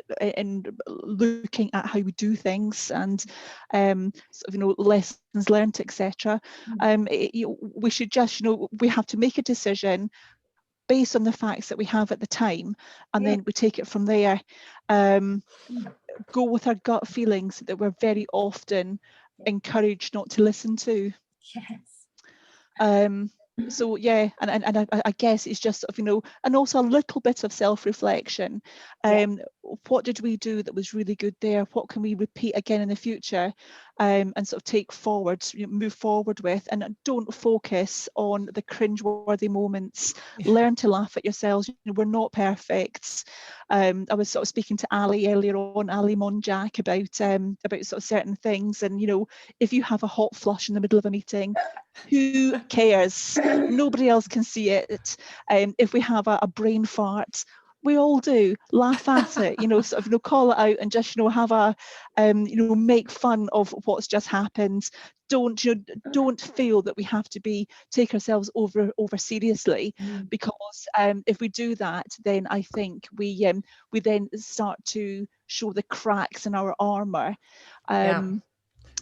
looking at how we do things, and sort of, lessons learned, etc. We should just, we have to make a decision based on the facts that we have at the time, and then we take it from there. Go with our gut feelings that we're very often encouraged not to listen to. Yes. So yeah, and I guess it's just sort of, and also a little bit of self-reflection. What did we do that was really good there? What can we repeat again in the future, and sort of take forward, move forward with, and don't focus on the cringeworthy moments. Learn to laugh at yourselves. We're not perfect. I was sort of speaking to Ali earlier on, Ali Monjack, about sort of certain things, and if you have a hot flush in the middle of a meeting, who cares? Nobody else can see it. If we have a brain fart, we all do. Laugh at it, sort of, call it out, and just, have a, make fun of what's just happened. Don't feel that we have to take ourselves over seriously, because if we do that, then I think we then start to show the cracks in our armour.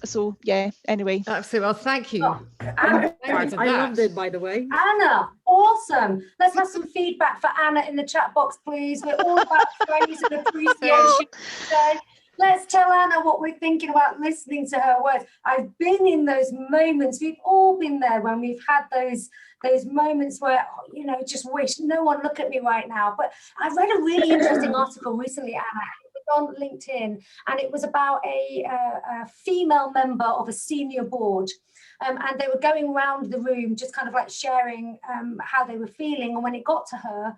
So yeah, anyway. Absolutely. Well, thank you. I loved it, by the way. Anna, awesome. Let's have some feedback for Anna in the chat box, please. We're all about praise and appreciation today. Let's tell Anna what we're thinking about listening to her words. I've been in those moments. We've all been there when we've had those moments where, just wish no one look at me right now. But I read a really interesting article recently, Anna, on LinkedIn, and it was about a female member of a senior board, and they were going around the room just kind of like sharing how they were feeling, and when it got to her,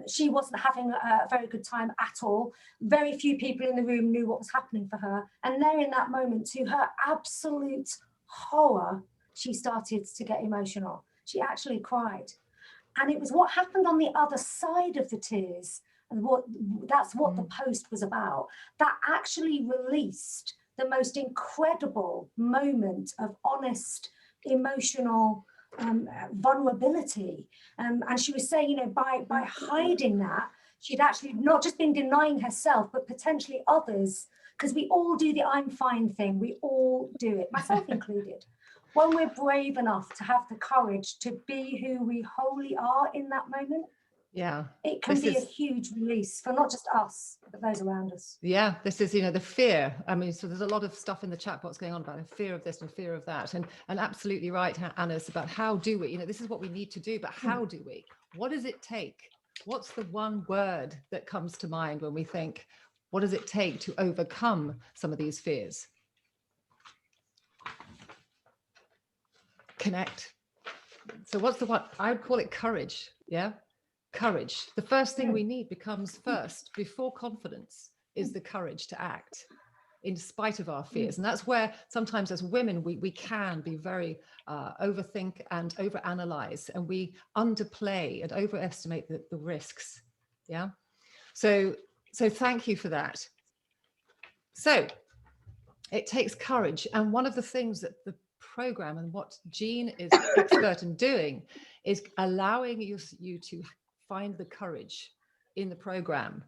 she wasn't having a very good time at all. Very few people in the room knew what was happening for her, and there in that moment, to her absolute horror, she started to get emotional. She actually cried, and it was what happened on the other side of the tears. And that's what the post was about. That actually released the most incredible moment of honest, emotional vulnerability. And she was saying, by hiding that, she'd actually not just been denying herself, but potentially others, because we all do the I'm fine thing. We all do it, myself included. When we're brave enough to have the courage to be who we wholly are in that moment, it can be a huge release for not just us, but those around us. Yeah, this is, the fear. I mean, so there's a lot of stuff in the chat box going on about the fear of this and fear of that. And absolutely right, Anna, it's about how do we, this is what we need to do, but how do we? What does it take? What's the one word that comes to mind when we think, what does it take to overcome some of these fears? Connect. So what's the one? I would call it courage. Yeah. Courage. The first thing we need becomes first, before confidence, is the courage to act in spite of our fears. And that's where sometimes as women, we can be very overthink and overanalyze, and we underplay and overestimate the risks. Yeah. So thank you for that. So it takes courage. And one of the things that the program and what Jean is expert in doing is allowing you to find the courage in the program.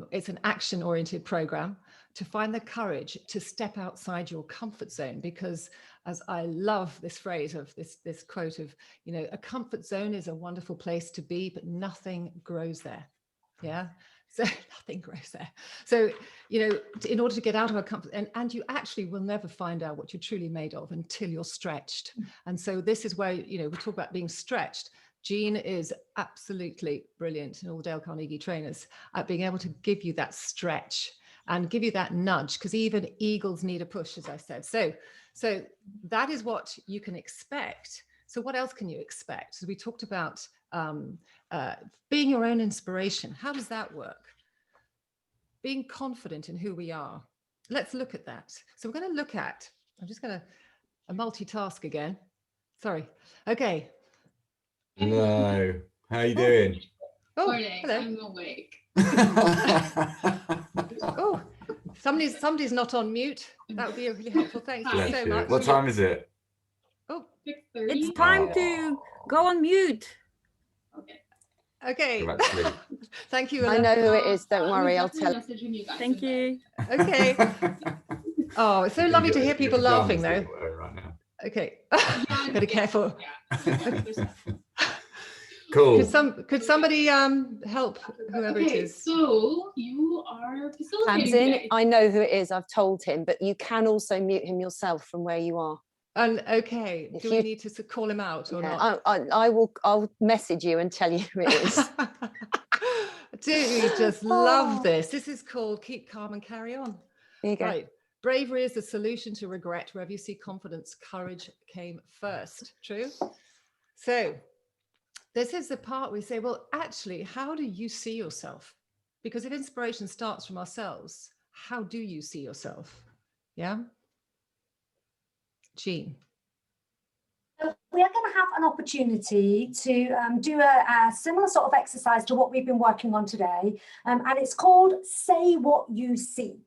It's an action-oriented program to find the courage to step outside your comfort zone, because as I love this phrase of this quote of, a comfort zone is a wonderful place to be, but nothing grows there. Yeah. So nothing grows there. So, in order to get out of a comfort, and you actually will never find out what you're truly made of until you're stretched. And so this is where, we talk about being stretched. Jean is absolutely brilliant, and all Dale Carnegie trainers, at being able to give you that stretch and give you that nudge, because even eagles need a push, as I said. So that is what you can expect. So what else can you expect? So we talked about being your own inspiration. How does that work? Being confident in who we are. Let's look at that. So we're going to look at, I'm just going to multitask again. Sorry. Okay. Hello. How are you doing? Oh, Morning. hello. I'm awake. Oh, Somebody's not on mute. That would be really helpful. Thank you so much. What time is it? Oh, 6:30. It's time to go on mute. Okay. Go back to sleep. Thank you. I know who it is. Don't worry. I'll tell. Thank you. Okay. Oh, it's so lovely to hear people laughing, though. Right now. Okay. Gotta be careful. Cool. Could somebody help whoever it is? So you are facilitating Tamsin, today. I know who it is. I've told him, but you can also mute him yourself from where you are. And okay, If do you- we need to call him out or not? I will. I'll message you and tell you who it is. Do you just love this? This is called Keep Calm and Carry On. There you go. Right. Bravery is the solution to regret. Wherever you see confidence, courage came first. True? So this is the part we say, well, actually, how do you see yourself? Because if inspiration starts from ourselves, how do you see yourself? Yeah? Jean. We are going to have an opportunity to do a similar sort of exercise to what we've been working on today, and it's called Say What You See.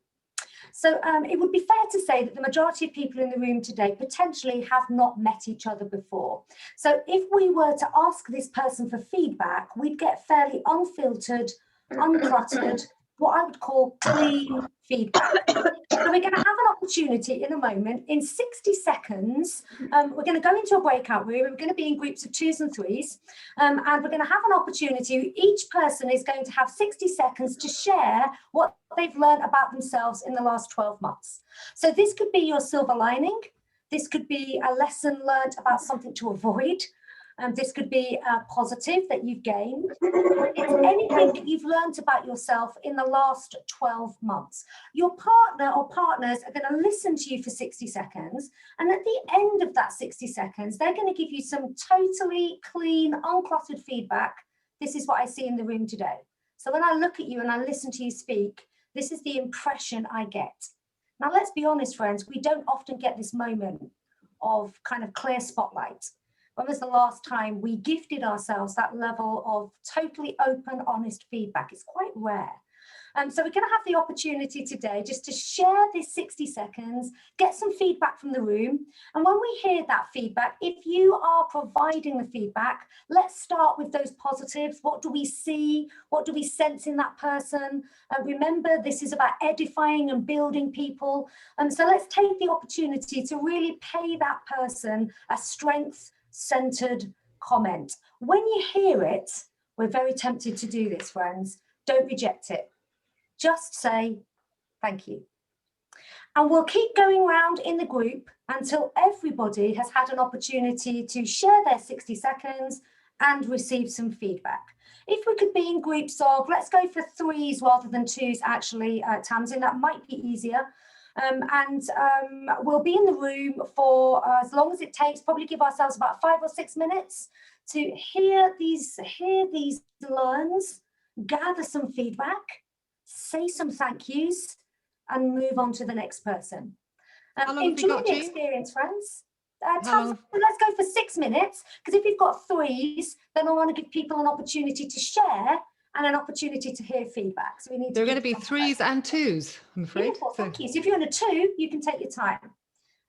So it would be fair to say that the majority of people in the room today potentially have not met each other before. So if we were to ask this person for feedback, we'd get fairly unfiltered, uncluttered, what I would call clean feedback. So we're going to have an opportunity in a moment, in 60 seconds, we're going to go into a breakout room. We're going to be in groups of 2s and 3s, and we're going to have an opportunity. Each person is going to have 60 seconds to share what they've learned about themselves in the last 12 months. So this could be your silver lining. This could be a lesson learned about something to avoid. This could be a positive that you've gained. It's anything that you've learned about yourself in the last 12 months. Your partner or partners are going to listen to you for 60 seconds. And at the end of that 60 seconds, they're going to give you some totally clean, uncluttered feedback. This is what I see in the room today. So when I look at you and I listen to you speak, this is the impression I get. Now, let's be honest, friends, we don't often get this moment of kind of clear spotlight. When was the last time we gifted ourselves that level of totally open, honest feedback? It's quite rare. So we're going to have the opportunity today just to share this 60 seconds, get some feedback from the room. And when we hear that feedback, if you are providing the feedback, let's start with those positives. What do we see? What do we sense in that person? Remember, this is about edifying and building people. So let's take the opportunity to really pay that person a strength-centered comment. When you hear it, we're very tempted to do this, friends. Don't reject it. Just say thank you. And we'll keep going round in the group until everybody has had an opportunity to share their 60 seconds and receive some feedback. If we could be in groups of, let's go for 3s rather than 2s, actually, Tamsin, that might be easier. We'll be in the room for as long as it takes, probably give ourselves about 5 or 6 minutes to hear these learns, gather some feedback, say some thank yous, and move on to the next person. Enjoy the experience, friends. Let's go for 6 minutes, because if you've got 3s, then I want to give people an opportunity to share and an opportunity to hear feedback. So we need. There are going to be 3s and 2s, I'm afraid. Beautiful, thank you. So if you're in a 2, you can take your time.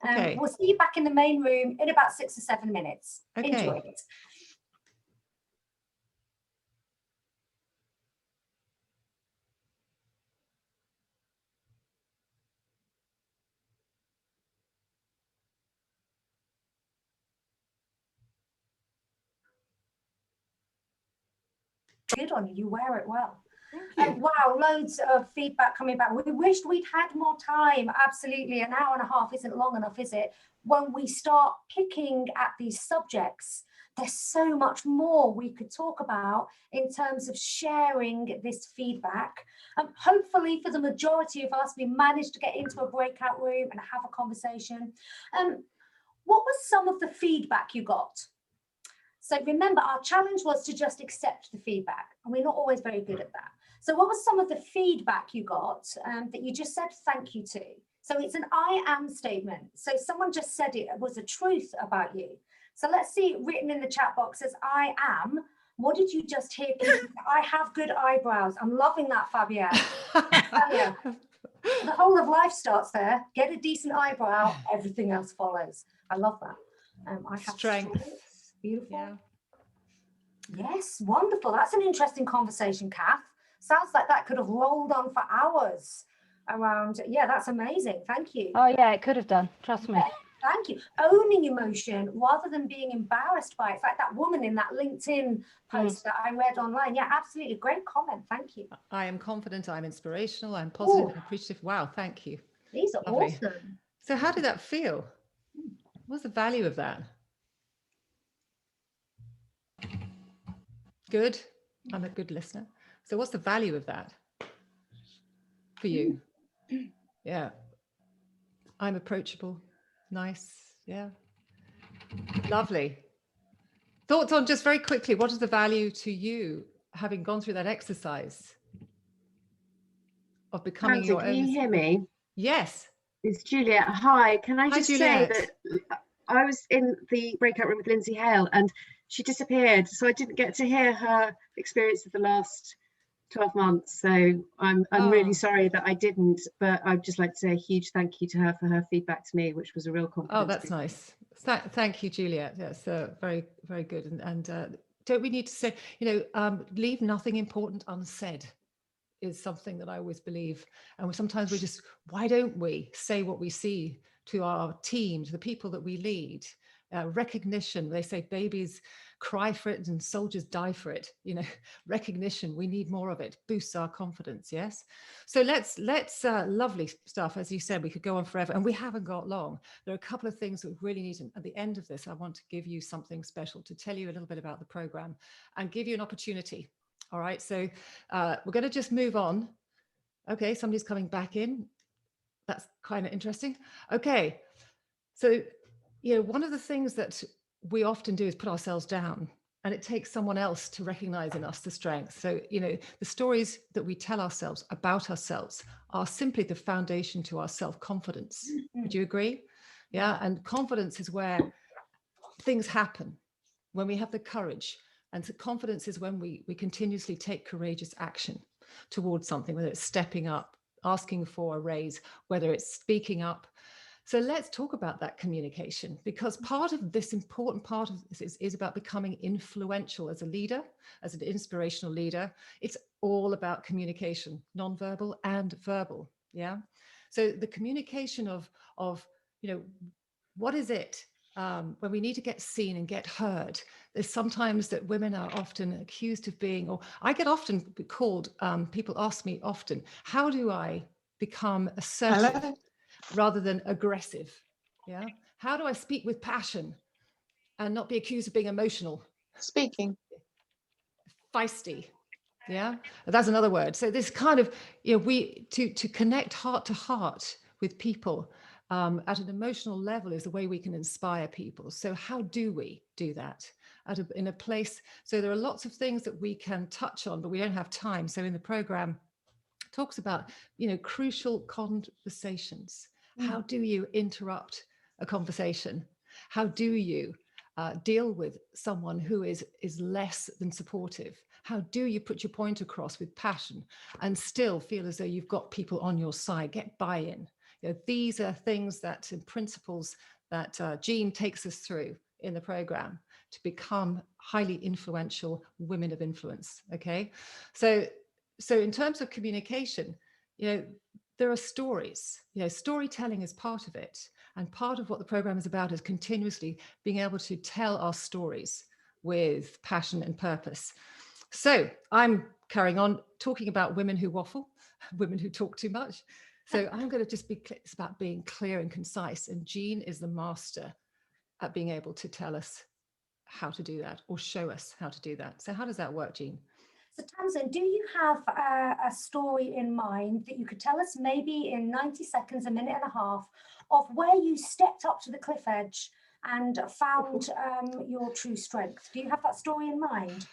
Okay. We'll see you back in the main room in about 6 or 7 minutes. Okay. Enjoy it. Good on you, you wear it well. Wow, loads of feedback coming back. We wished we'd had more time. Absolutely, an hour and a half isn't long enough, is it? When we start picking at these subjects, there's so much more we could talk about in terms of sharing this feedback. Hopefully for the majority of us, we managed to get into a breakout room and have a conversation. What was some of the feedback you got? So remember, our challenge was to just accept the feedback, and we're not always very good at that. So what was some of the feedback you got that you just said thank you to? So it's an I am statement. So someone just said it was a truth about you. So let's see it written in the chat box as I am. What did you just hear? I have good eyebrows. I'm loving that, Fabienne. The whole of life starts there. Get a decent eyebrow, everything else follows. I love that. I have Strength. Beautiful. Yeah. Yes, wonderful. That's an interesting conversation, Kath. Sounds like that could have rolled on for hours around. Yeah, that's amazing. Thank you. Oh yeah, it could have done. Trust me. Yeah, thank you. Owning emotion rather than being embarrassed by it. It's like that woman in that LinkedIn post that I read online. Yeah, absolutely. Great comment. Thank you. I am confident, I'm inspirational, I'm positive Ooh. and appreciative. Wow, thank you. These are Lovely. awesome. So how did that feel? What's the value of that? Good. I'm a good listener. So what's the value of that for you? Yeah. I'm approachable. Nice. Yeah. Lovely. Thoughts on, just very quickly, what is the value to you having gone through that exercise of becoming Tamsin, your can own? you hear me? Yes. It's Juliet. Hi. Can I just say Juliet. that I was in the breakout room with Lindsay Hale and she disappeared, so I didn't get to hear her experience of the last 12 months. So I'm really sorry that I didn't, but I'd just like to say a huge thank you to her for her feedback to me, which was a real compliment. Oh, that's nice. Thank you, Juliet. Yes, very, very good. And don't we need to say, leave nothing important unsaid is something that I always believe. And sometimes we just, why don't we say what we see to our team, to the people that we lead? Recognition, they say babies cry for it and soldiers die for it. Recognition, we need more of it, boosts our confidence. Yes. So let's lovely stuff. As you said, we could go on forever and we haven't got long. There are a couple of things that we really need. At the end of this, I want to give you something special to tell you a little bit about the program and give you an opportunity. All right. So we're going to just move on. Okay. Somebody's coming back in. That's kind of interesting. Okay. So, one of the things that we often do is put ourselves down, and it takes someone else to recognize in us the strength. So, the stories that we tell ourselves about ourselves are simply the foundation to our self-confidence. Would you agree? Yeah. And confidence is where things happen, when we have the courage. And so confidence is when we continuously take courageous action towards something, whether it's stepping up, asking for a raise, whether it's speaking up. So let's talk about that communication, because part of this important part of this is about becoming influential as a leader, as an inspirational leader. It's all about communication, nonverbal and verbal. Yeah. So the communication of what is it when we need to get seen and get heard? There's sometimes that women are often accused of being, or I get often called, people ask me often, how do I become assertive rather than aggressive? Yeah. How do I speak with passion and not be accused of being emotional? Speaking. Feisty. Yeah. That's another word. So this kind of, to connect heart to heart with people at an emotional level is the way we can inspire people. So how do we do that in a place? So there are lots of things that we can touch on, but we don't have time. So in the program, it talks about, crucial conversations. How do you interrupt a conversation? How do you deal with someone who is less than supportive? How do you put your point across with passion and still feel as though you've got people on your side? Get buy-in. These are things that, principles that Jean takes us through in the program to become highly influential women of influence. Okay, so in terms of communication, there are stories. Storytelling is part of it, and part of what the program is about is continuously being able to tell our stories with passion and purpose. So I'm carrying on talking about women who waffle, women who talk too much. So I'm going to just it's about being clear and concise. And Jean is the master at being able to tell us how to do that or show us how to do that. So how does that work, Jean? So Tamsin, do you have a story in mind that you could tell us maybe in 90 seconds, a minute and a half, of where you stepped up to the cliff edge and found your true strength? Do you have that story in mind?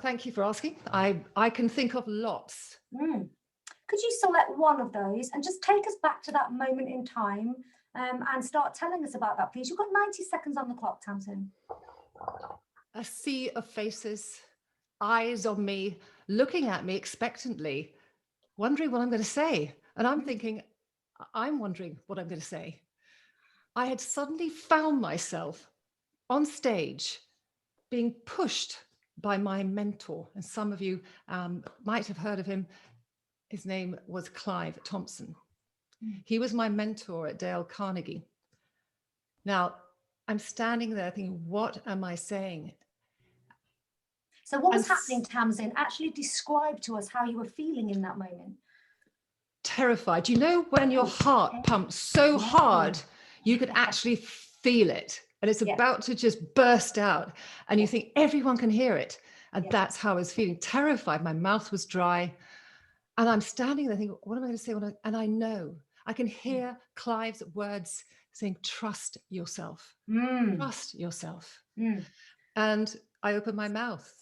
Thank you for asking. I can think of lots. Could you select one of those and just take us back to that moment in time and start telling us about that, please? You've got 90 seconds on the clock, Tamsin. A sea of faces, eyes on me, looking at me expectantly, wondering what I'm going to say. And I'm thinking, I'm wondering what I'm going to say. I had suddenly found myself on stage being pushed by my mentor. And some of you might have heard of him. His name was Clive Thompson. He was my mentor at Dale Carnegie. Now, I'm standing there thinking, what am I saying? So what was happening, Tamsin? Actually describe to us how you were feeling in that moment. Terrified. You know, when your heart pumps so hard, you could actually feel it. And it's about to just burst out. And you think everyone can hear it. And that's how I was feeling. Terrified. My mouth was dry. And I'm standing there thinking, what am I going to say? And I know, I can hear Clive's words saying, trust yourself. Trust yourself. And I opened my mouth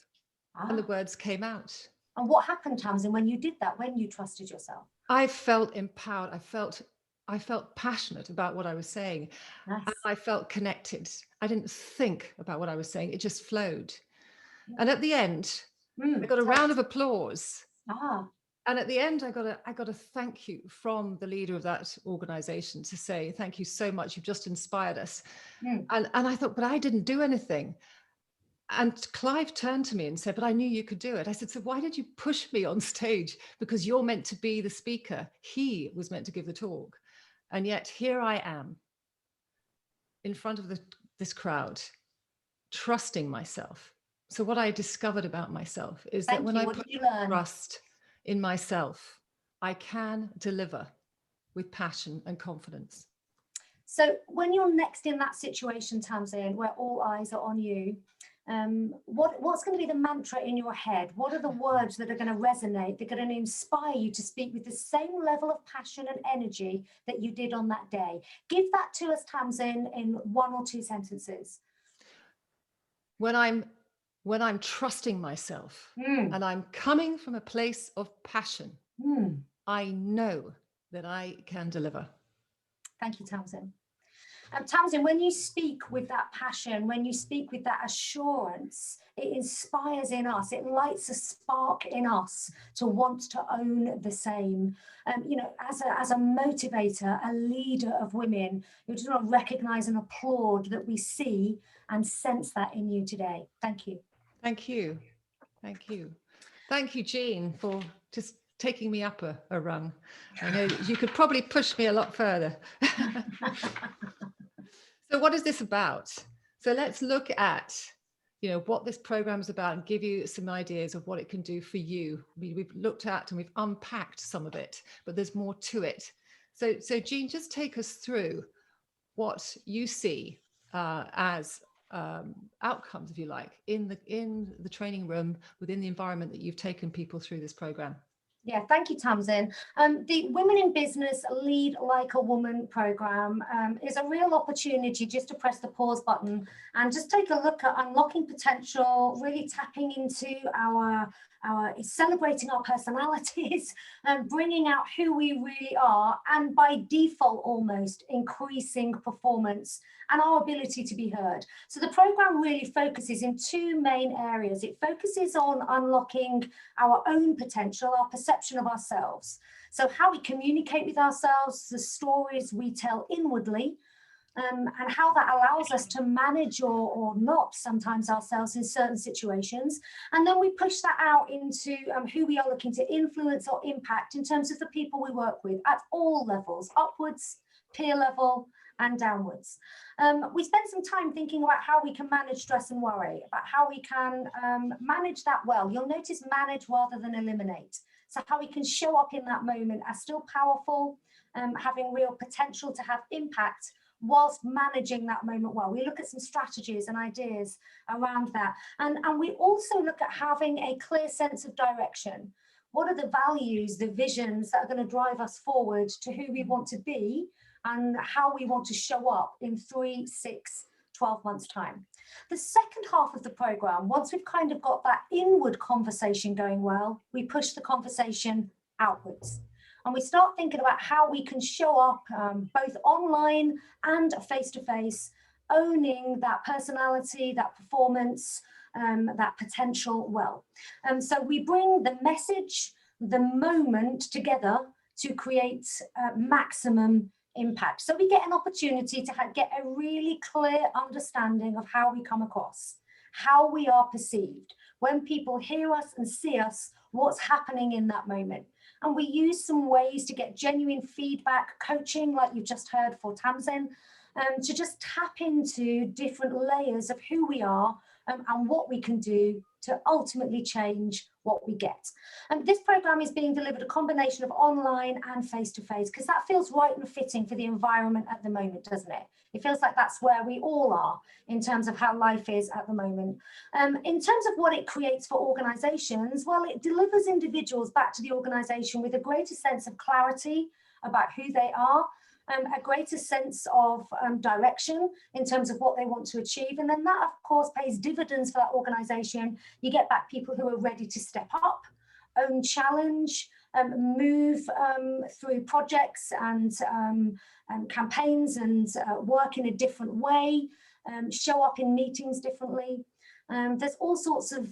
and the words came out. And what happened, Tamsin, when you did that, when you trusted yourself? I felt empowered. I felt passionate about what I was saying. Nice. And I felt connected. I didn't think about what I was saying. It just flowed. And at the end, I got a round of applause. And at the end, I got a thank you from the leader of that organization to say, thank you so much. You've just inspired us. And I thought, but I didn't do anything. And Clive turned to me and said, but I knew you could do it. I said, so why did you push me on stage? Because you're meant to be the speaker. He was meant to give the talk. And yet here I am in front of this crowd, trusting myself. So what I discovered about myself is that when I put trust in myself, I can deliver with passion and confidence. So when you're next in that situation, Tamsin, where all eyes are on you, what's going to be the mantra in your head? What are the words that are going to resonate? They're going to inspire you to speak with the same level of passion and energy that you did on that day. Give that to us, Tamsin, in 1 or 2 sentences. When I'm trusting myself and I'm coming from a place of passion, I know that I can deliver. Thank you, Tamsin. Tamsin, when you speak with that passion, when you speak with that assurance, it inspires in us, it lights a spark in us to want to own the same. You know, as a motivator, a leader of women, you just want to recognize and applaud that we see and sense that in you today. Thank you. Thank you. Thank you. Thank you, Jean, for just taking me up a rung. I know you could probably push me a lot further. So what is this about? So let's look at, you know, what this program is about and give you some ideas of what it can do for you. We've looked at and we've unpacked some of it, but there's more to it. So Jean, just take us through what you see as outcomes, if you like, in the training room, within the environment that you've taken people through this program. Yeah, thank you, Tamsin. The Women in Business Lead Like a Woman program is a real opportunity just to press the pause button and just take a look at unlocking potential, really tapping into our celebrating our personalities and bringing out who we really are, and by default almost increasing performance and our ability to be heard. So the program really focuses in 2 main areas. It focuses on unlocking our own potential, our perception of ourselves. So how we communicate with ourselves, the stories we tell inwardly, and how that allows us to manage or not sometimes ourselves in certain situations. And then we push that out into who we are looking to influence or impact in terms of the people we work with at all levels, upwards, peer level, and downwards. We spend some time thinking about how we can manage stress and worry, about how we can manage that well. You'll notice manage rather than eliminate. So how we can show up in that moment as still powerful, having real potential to have impact, whilst managing that moment well. We look at some strategies and ideas around that. And we also look at having a clear sense of direction. What are the values, the visions that are going to drive us forward to who we want to be and how we want to show up in 3, 6, 12 months' time. The second half of the program, once we've kind of got that inward conversation going well, we push the conversation outwards. And we start thinking about how we can show up both online and face-to-face, owning that personality, that performance, that potential well. So we bring the message, the moment together to create maximum impact. So we get an opportunity to get a really clear understanding of how we come across, how we are perceived. When people hear us and see us, what's happening in that moment. And we use some ways to get genuine feedback, coaching, like you've just heard for Tamsin, to just tap into different layers of who we are and what we can do to ultimately change what we get. And this program is being delivered a combination of online and face-to-face, because that feels right and fitting for the environment at the moment, doesn't it? It feels like that's where we all are in terms of how life is at the moment. In terms of what it creates for organizations, well, it delivers individuals back to the organization with a greater sense of clarity about who they are, a greater sense of direction in terms of what they want to achieve. And then that, of course, pays dividends for that organization. You get back people who are ready to step up, own challenge, move through projects and campaigns and work in a different way, show up in meetings differently. There's all sorts of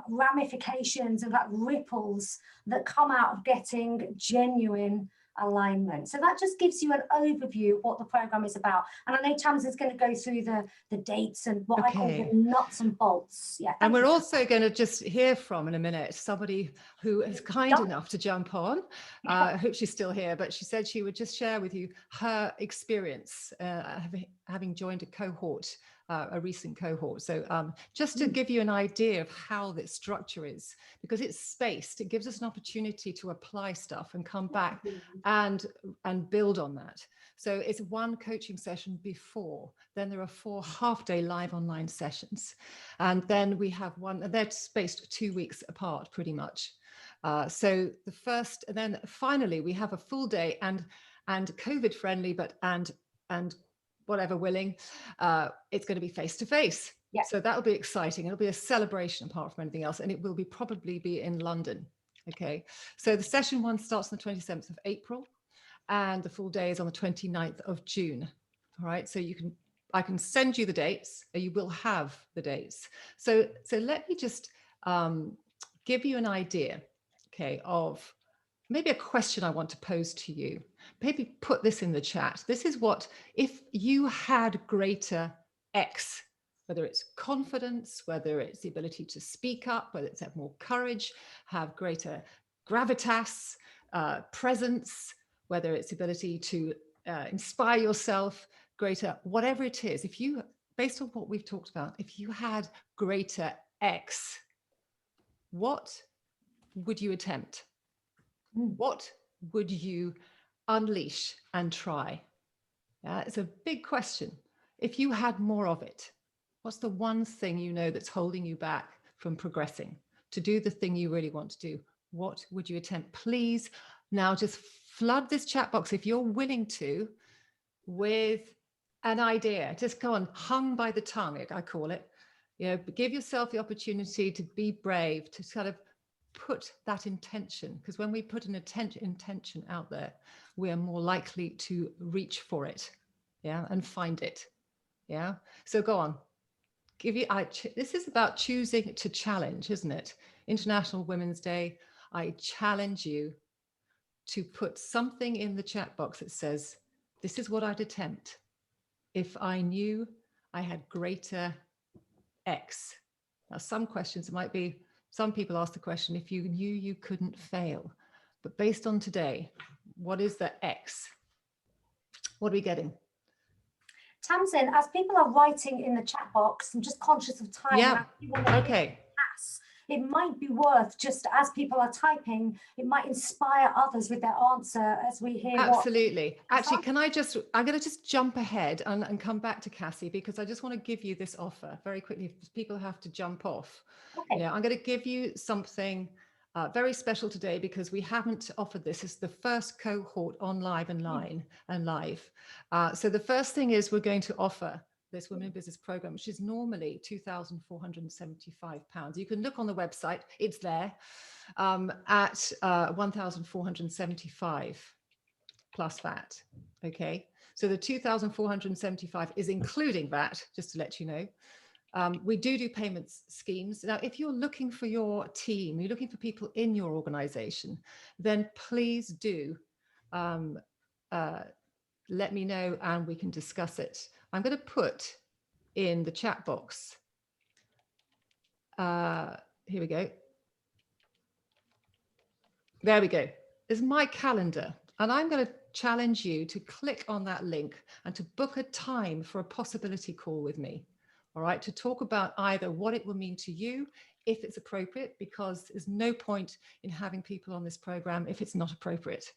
ramifications and ripples that come out of getting genuine alignment. So that just gives you an overview of what the program is about. And I know Tamsin's going to go through the dates and what I call the nuts and bolts. Yeah. And we're also going to just hear from, in a minute, somebody who is kind enough to jump on. I hope she's still here, but she said she would just share with you her experience having joined a cohort, a recent cohort. So just to give you an idea of how this structure is, because it's spaced, it gives us an opportunity to apply stuff and come back and build on that. So it's one coaching session before, then there are 4 half-day live online sessions. And then we have one, and they're spaced 2 weeks apart pretty much. So the first, and then finally we have a full day and COVID friendly, but and whatever willing, it's going to be face-to-face. Yeah. So that'll be exciting. It'll be a celebration apart from anything else, and it will be probably be in London. Okay, so the session 1 starts on the 27th of April, and the full day is on the 29th of June. All right, so I can send you the dates, or you will have the dates. So let me just give you an idea, okay, of maybe a question I want to pose to you. Maybe put this in the chat. This is what, if you had greater X, whether it's confidence, whether it's the ability to speak up, whether it's have more courage, have greater gravitas, presence, whether it's the ability to inspire yourself, greater, whatever it is, if you, based on what we've talked about, if you had greater X, what would you attempt? What would you unleash and try? Yeah, it's a big question. If you had more of it, what's the one thing you know that's holding you back from progressing to do the thing you really want to do? What would you attempt? Please now just flood this chat box, if you're willing to, with an idea. Just go on, hung by the tongue, I call it. You know, give yourself the opportunity to be brave, to kind of put that intention, because when we put an intention out there, we are more likely to reach for it, yeah, and find it, yeah. So go on, this is about choosing to challenge, isn't it? International Women's Day. I challenge you to put something in the chat box that says, this is what I'd attempt if I knew I had greater X. Now, some questions, it might be, some people ask the question, if you knew you couldn't fail, but based on today, what is the X? What are we getting? Tamsin, as people are writing in the chat box, I'm just conscious of time. Yeah, okay. It might be worth, just as people are typing, it might inspire others with their answer as we hear. Absolutely. Actually, I'm going to just jump ahead and come back to Cassie, because I just want to give you this offer very quickly. If people have to jump off. Okay. Yeah, I'm going to give you something very special today, because we haven't offered this. It's the first cohort on live and live. So the first thing is we're going to offer this Women in Business program, which is normally £2,475. You can look on the website, it's there, at 1,475 plus VAT. Okay, so the 2,475 is including VAT, just to let you know. We do payments schemes. Now, if you're looking for your team, you're looking for people in your organization, then please do let me know and we can discuss it. I'm going to put in the chat box. Here we go. There we go. Is my calendar. And I'm going to challenge you to click on that link and to book a time for a possibility call with me. All right, to talk about either what it will mean to you, if it's appropriate, because there's no point in having people on this program if it's not appropriate.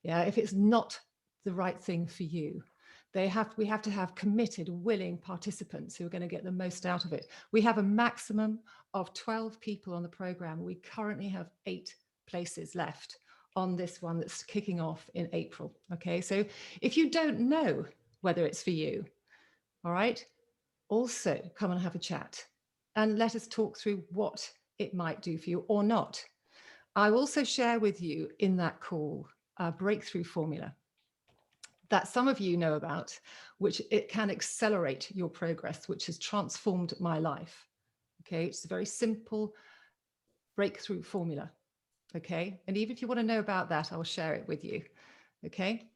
Yeah, if it's not the right thing for you. We have to have committed, willing participants who are going to get the most out of it. We have a maximum of 12 people on the program. We currently have 8 places left on this one that's kicking off in April. Okay, so if you don't know whether it's for you, all right, also come and have a chat and let us talk through what it might do for you or not. I will also share with you in that call a breakthrough formula that some of you know about, which it can accelerate your progress, which has transformed my life. Okay, it's a very simple breakthrough formula. Okay, and even if you want to know about that, I will share it with you. Okay,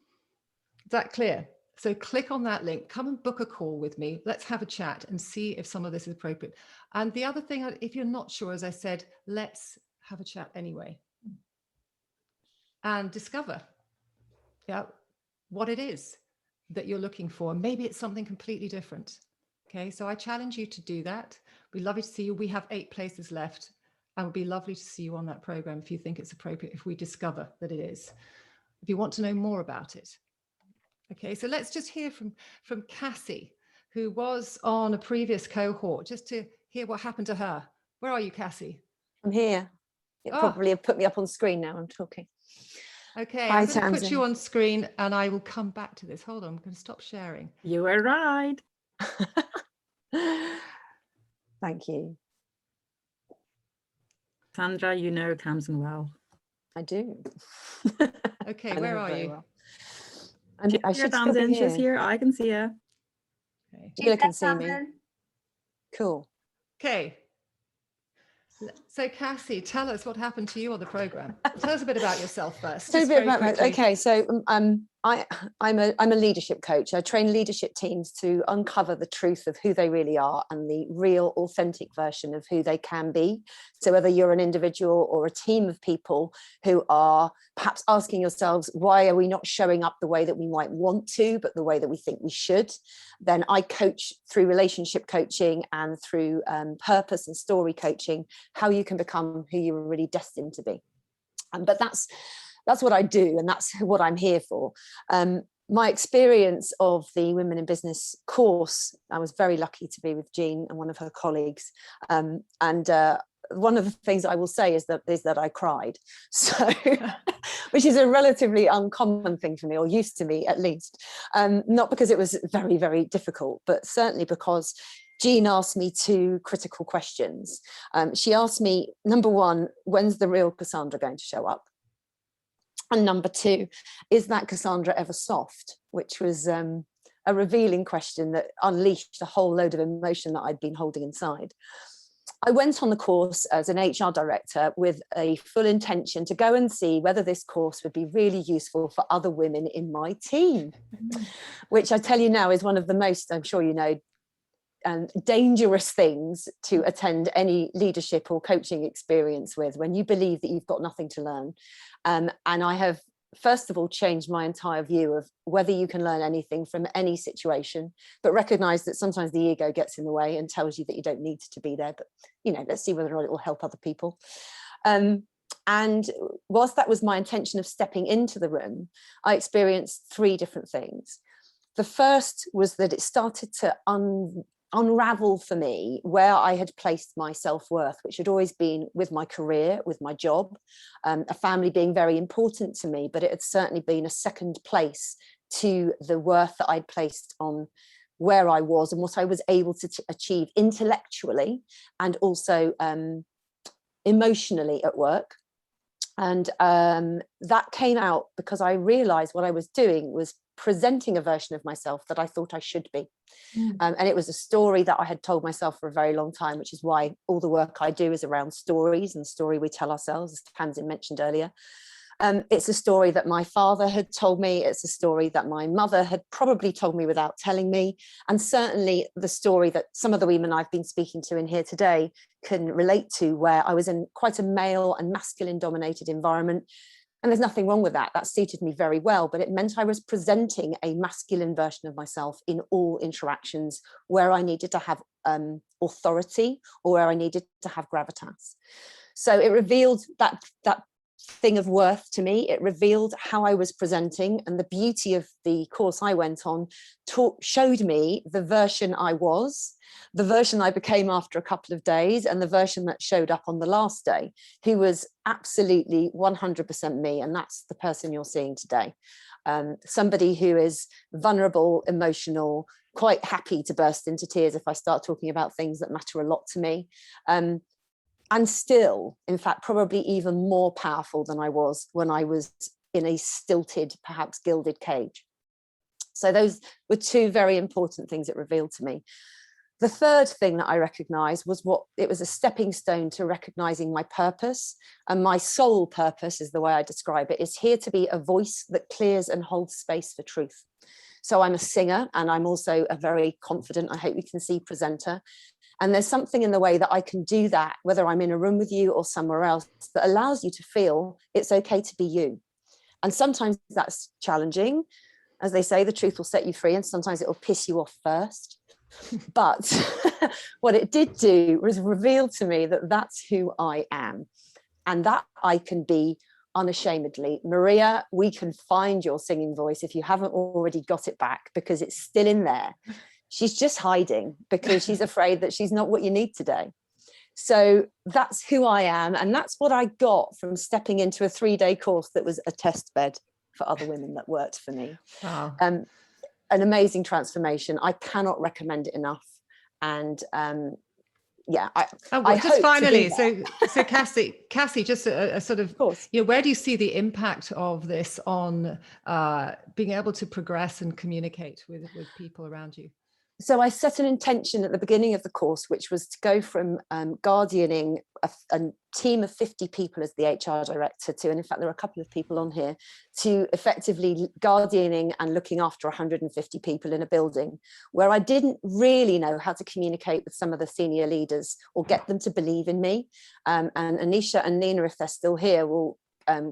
is that clear? So click on that link, come and book a call with me. Let's have a chat and see if some of this is appropriate. And the other thing, if you're not sure, as I said, let's have a chat anyway and discover, yeah, what it is that you're looking for. Maybe it's something completely different. Okay, so I challenge you to do that. We'd love to see you. We have 8 places left. And it would be lovely to see you on that program if you think it's appropriate, if we discover that it is, if you want to know more about it. Okay, so let's just hear from Cassie, who was on a previous cohort, just to hear what happened to her. Where are you, Cassie? I'm here. It probably have put me up on screen now. I'm talking. Okay, Hi, I'm going to put Tamsin. you on screen and I will come back to this. Hold on, I'm going to stop sharing. You were right. Thank you. Sandra, you know Tamsin well. I do. Okay, where are you? Well. I should still be here. She's here. I can see her. Okay. You can see me. Cool. Okay. So Cassie, tell us what happened to you on the program. Tell us a bit about yourself first. Tell a bit about okay, so I'm a leadership coach. I train leadership teams to uncover the truth of who they really are and the real authentic version of who they can be. So whether you're an individual or a team of people who are perhaps asking yourselves, why are we not showing up the way that we might want to, but the way that we think we should, then I coach through relationship coaching and through purpose and story coaching, how you can become who you were really destined to be. But that's what I do, and that's what I'm here for. My experience of the Women in Business course, I was very lucky to be with Jean and one of her colleagues. One of the things I will say is that I cried, so which is a relatively uncommon thing for me, or used to me at least. Not because it was very, very difficult, but certainly because Jean asked me 2 critical questions. She asked me, number 1, when's the real Cassandra going to show up? And number 2, is that Cassandra ever soft? Which was a revealing question that unleashed a whole load of emotion that I'd been holding inside. I went on the course as an HR director with a full intention to go and see whether this course would be really useful for other women in my team, which I tell you now is one of the most, I'm sure you know, dangerous things to attend any leadership or coaching experience with, when you believe that you've got nothing to learn. And I have, first of all, changed my entire view of whether you can learn anything from any situation, but recognize that sometimes the ego gets in the way and tells you that you don't need to be there. But, you know, let's see whether or not it will help other people. And whilst that was my intention of stepping into the room, I experienced 3 different things. The first was that it started to unravel for me where I had placed my self-worth, which had always been with my career, with my job, a family being very important to me, but it had certainly been a second place to the worth that I'd placed on where I was and what I was able to achieve intellectually and also emotionally at work. And that came out because I realized what I was doing was presenting a version of myself that I thought I should be. And it was a story that I had told myself for a very long time, which is why all the work I do is around stories and story we tell ourselves, as Tamsin mentioned earlier. It's a story that my father had told me. It's a story that my mother had probably told me without telling me. And certainly the story that some of the women I've been speaking to in here today can relate to, where I was in quite a male and masculine dominated environment. And there's nothing wrong with that. That suited me very well, but it meant I was presenting a masculine version of myself in all interactions where I needed to have authority or where I needed to have gravitas. So it revealed that thing of worth to me. It revealed how I was presenting, and the beauty of the course I went on showed me the version I was, the version I became after a couple of days, and the version that showed up on the last day, who was absolutely 100% me. And that's the person you're seeing today. Somebody who is vulnerable, emotional, quite happy to burst into tears if I start talking about things that matter a lot to me. And still, in fact, probably even more powerful than I was when I was in a stilted, perhaps gilded cage. So those were two very important things it revealed to me. The third thing that I recognized was it was a stepping stone to recognizing my purpose. And my soul purpose is the way I describe it, is here to be a voice that clears and holds space for truth. So I'm a singer, and I'm also a very confident, I hope you can see, presenter. And there's something in the way that I can do that, whether I'm in a room with you or somewhere else, that allows you to feel it's okay to be you. And sometimes that's challenging. As they say, the truth will set you free, and sometimes it will piss you off first. But what it did do was reveal to me that that's who I am, and that I can be unashamedly. Maria, we can find your singing voice if you haven't already got it back, because it's still in there. She's just hiding because she's afraid that she's not what you need today. So that's who I am. And that's what I got from stepping into a 3-day course that was a test bed for other women that worked for me. Wow. An amazing transformation. I cannot recommend it enough. And yeah, I just hope finally, so Cassie, just a sort of where do you see the impact of this on being able to progress and communicate with people around you? So I set an intention at the beginning of the course, which was to go from guardianing a team of 50 people as the HR director to, and in fact, there are a couple of people on here, to effectively guardianing and looking after 150 people in a building where I didn't really know how to communicate with some of the senior leaders or get them to believe in me. And Anisha and Nina, if they're still here, will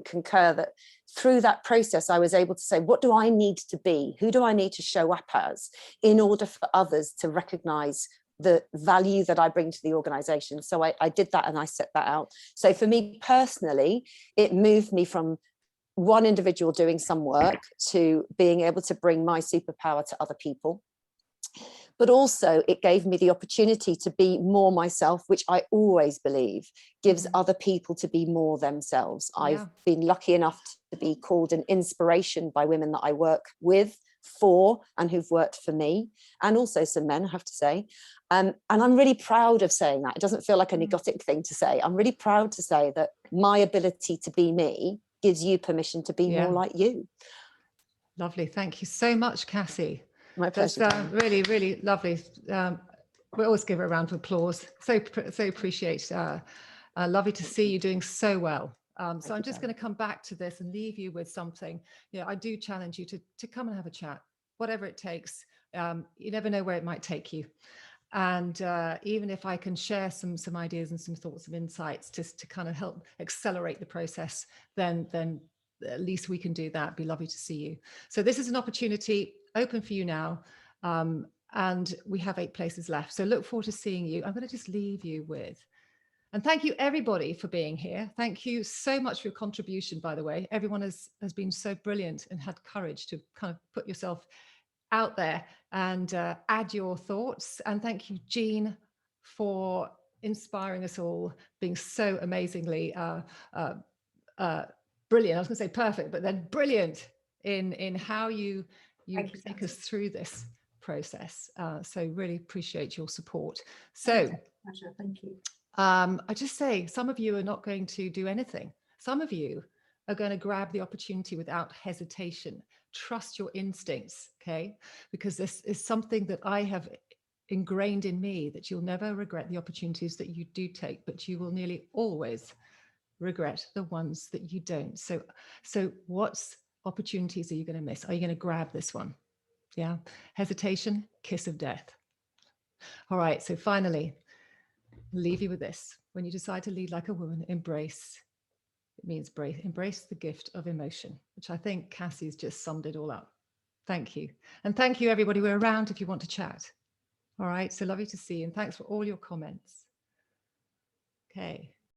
concur that through that process, I was able to say, what do I need to be? Who do I need to show up as in order for others to recognize the value that I bring to the organization? So I did that, and I set that out. So for me personally, it moved me from one individual doing some work to being able to bring my superpower to other people. But also it gave me the opportunity to be more myself, which I always believe gives other people to be more themselves. Yeah. I've been lucky enough to be called an inspiration by women that I work with, for, and who've worked for me, and also some men, I have to say. And I'm really proud of saying that. It doesn't feel like an egotic thing to say. I'm really proud to say that my ability to be me gives you permission to be more like you. Lovely. Thank you so much, Cassie. My pleasure. That's really, really lovely. We always give her a round of applause. So appreciate. Lovely to see you doing so well. So I'm just going to come back to this and leave you with something. I do challenge you to come and have a chat, whatever it takes. You never know where it might take you. And even if I can share some ideas and some thoughts and insights just to kind of help accelerate the process, then at least we can do that. Be lovely to see you. So this is an opportunity open for you now. And we have 8 places left. So look forward to seeing you. I'm going to just leave you with, and thank you everybody for being here. Thank you so much for your contribution, by the way. Everyone has been so brilliant and had courage to kind of put yourself out there and add your thoughts. And thank you, Jean, for inspiring us all, being so amazingly brilliant. I was going to say perfect, but then brilliant in how you take us through this process. So really appreciate your support. So thank you. I just say some of you are not going to do anything. Some of you are going to grab the opportunity without hesitation. Trust your instincts, okay? Because this is something that I have ingrained in me, that you'll never regret the opportunities that you do take, but you will nearly always regret the ones that you don't. So what opportunities are you going to miss? Are you going to grab this one? Yeah. Hesitation, kiss of death. All right. So finally, I'll leave you with this. When you decide to lead like a woman, embrace. It means embrace the gift of emotion, which I think Cassie's just summed it all up. Thank you. And thank you, everybody. We're around if you want to chat. All right. So lovely to see you. And thanks for all your comments. Okay.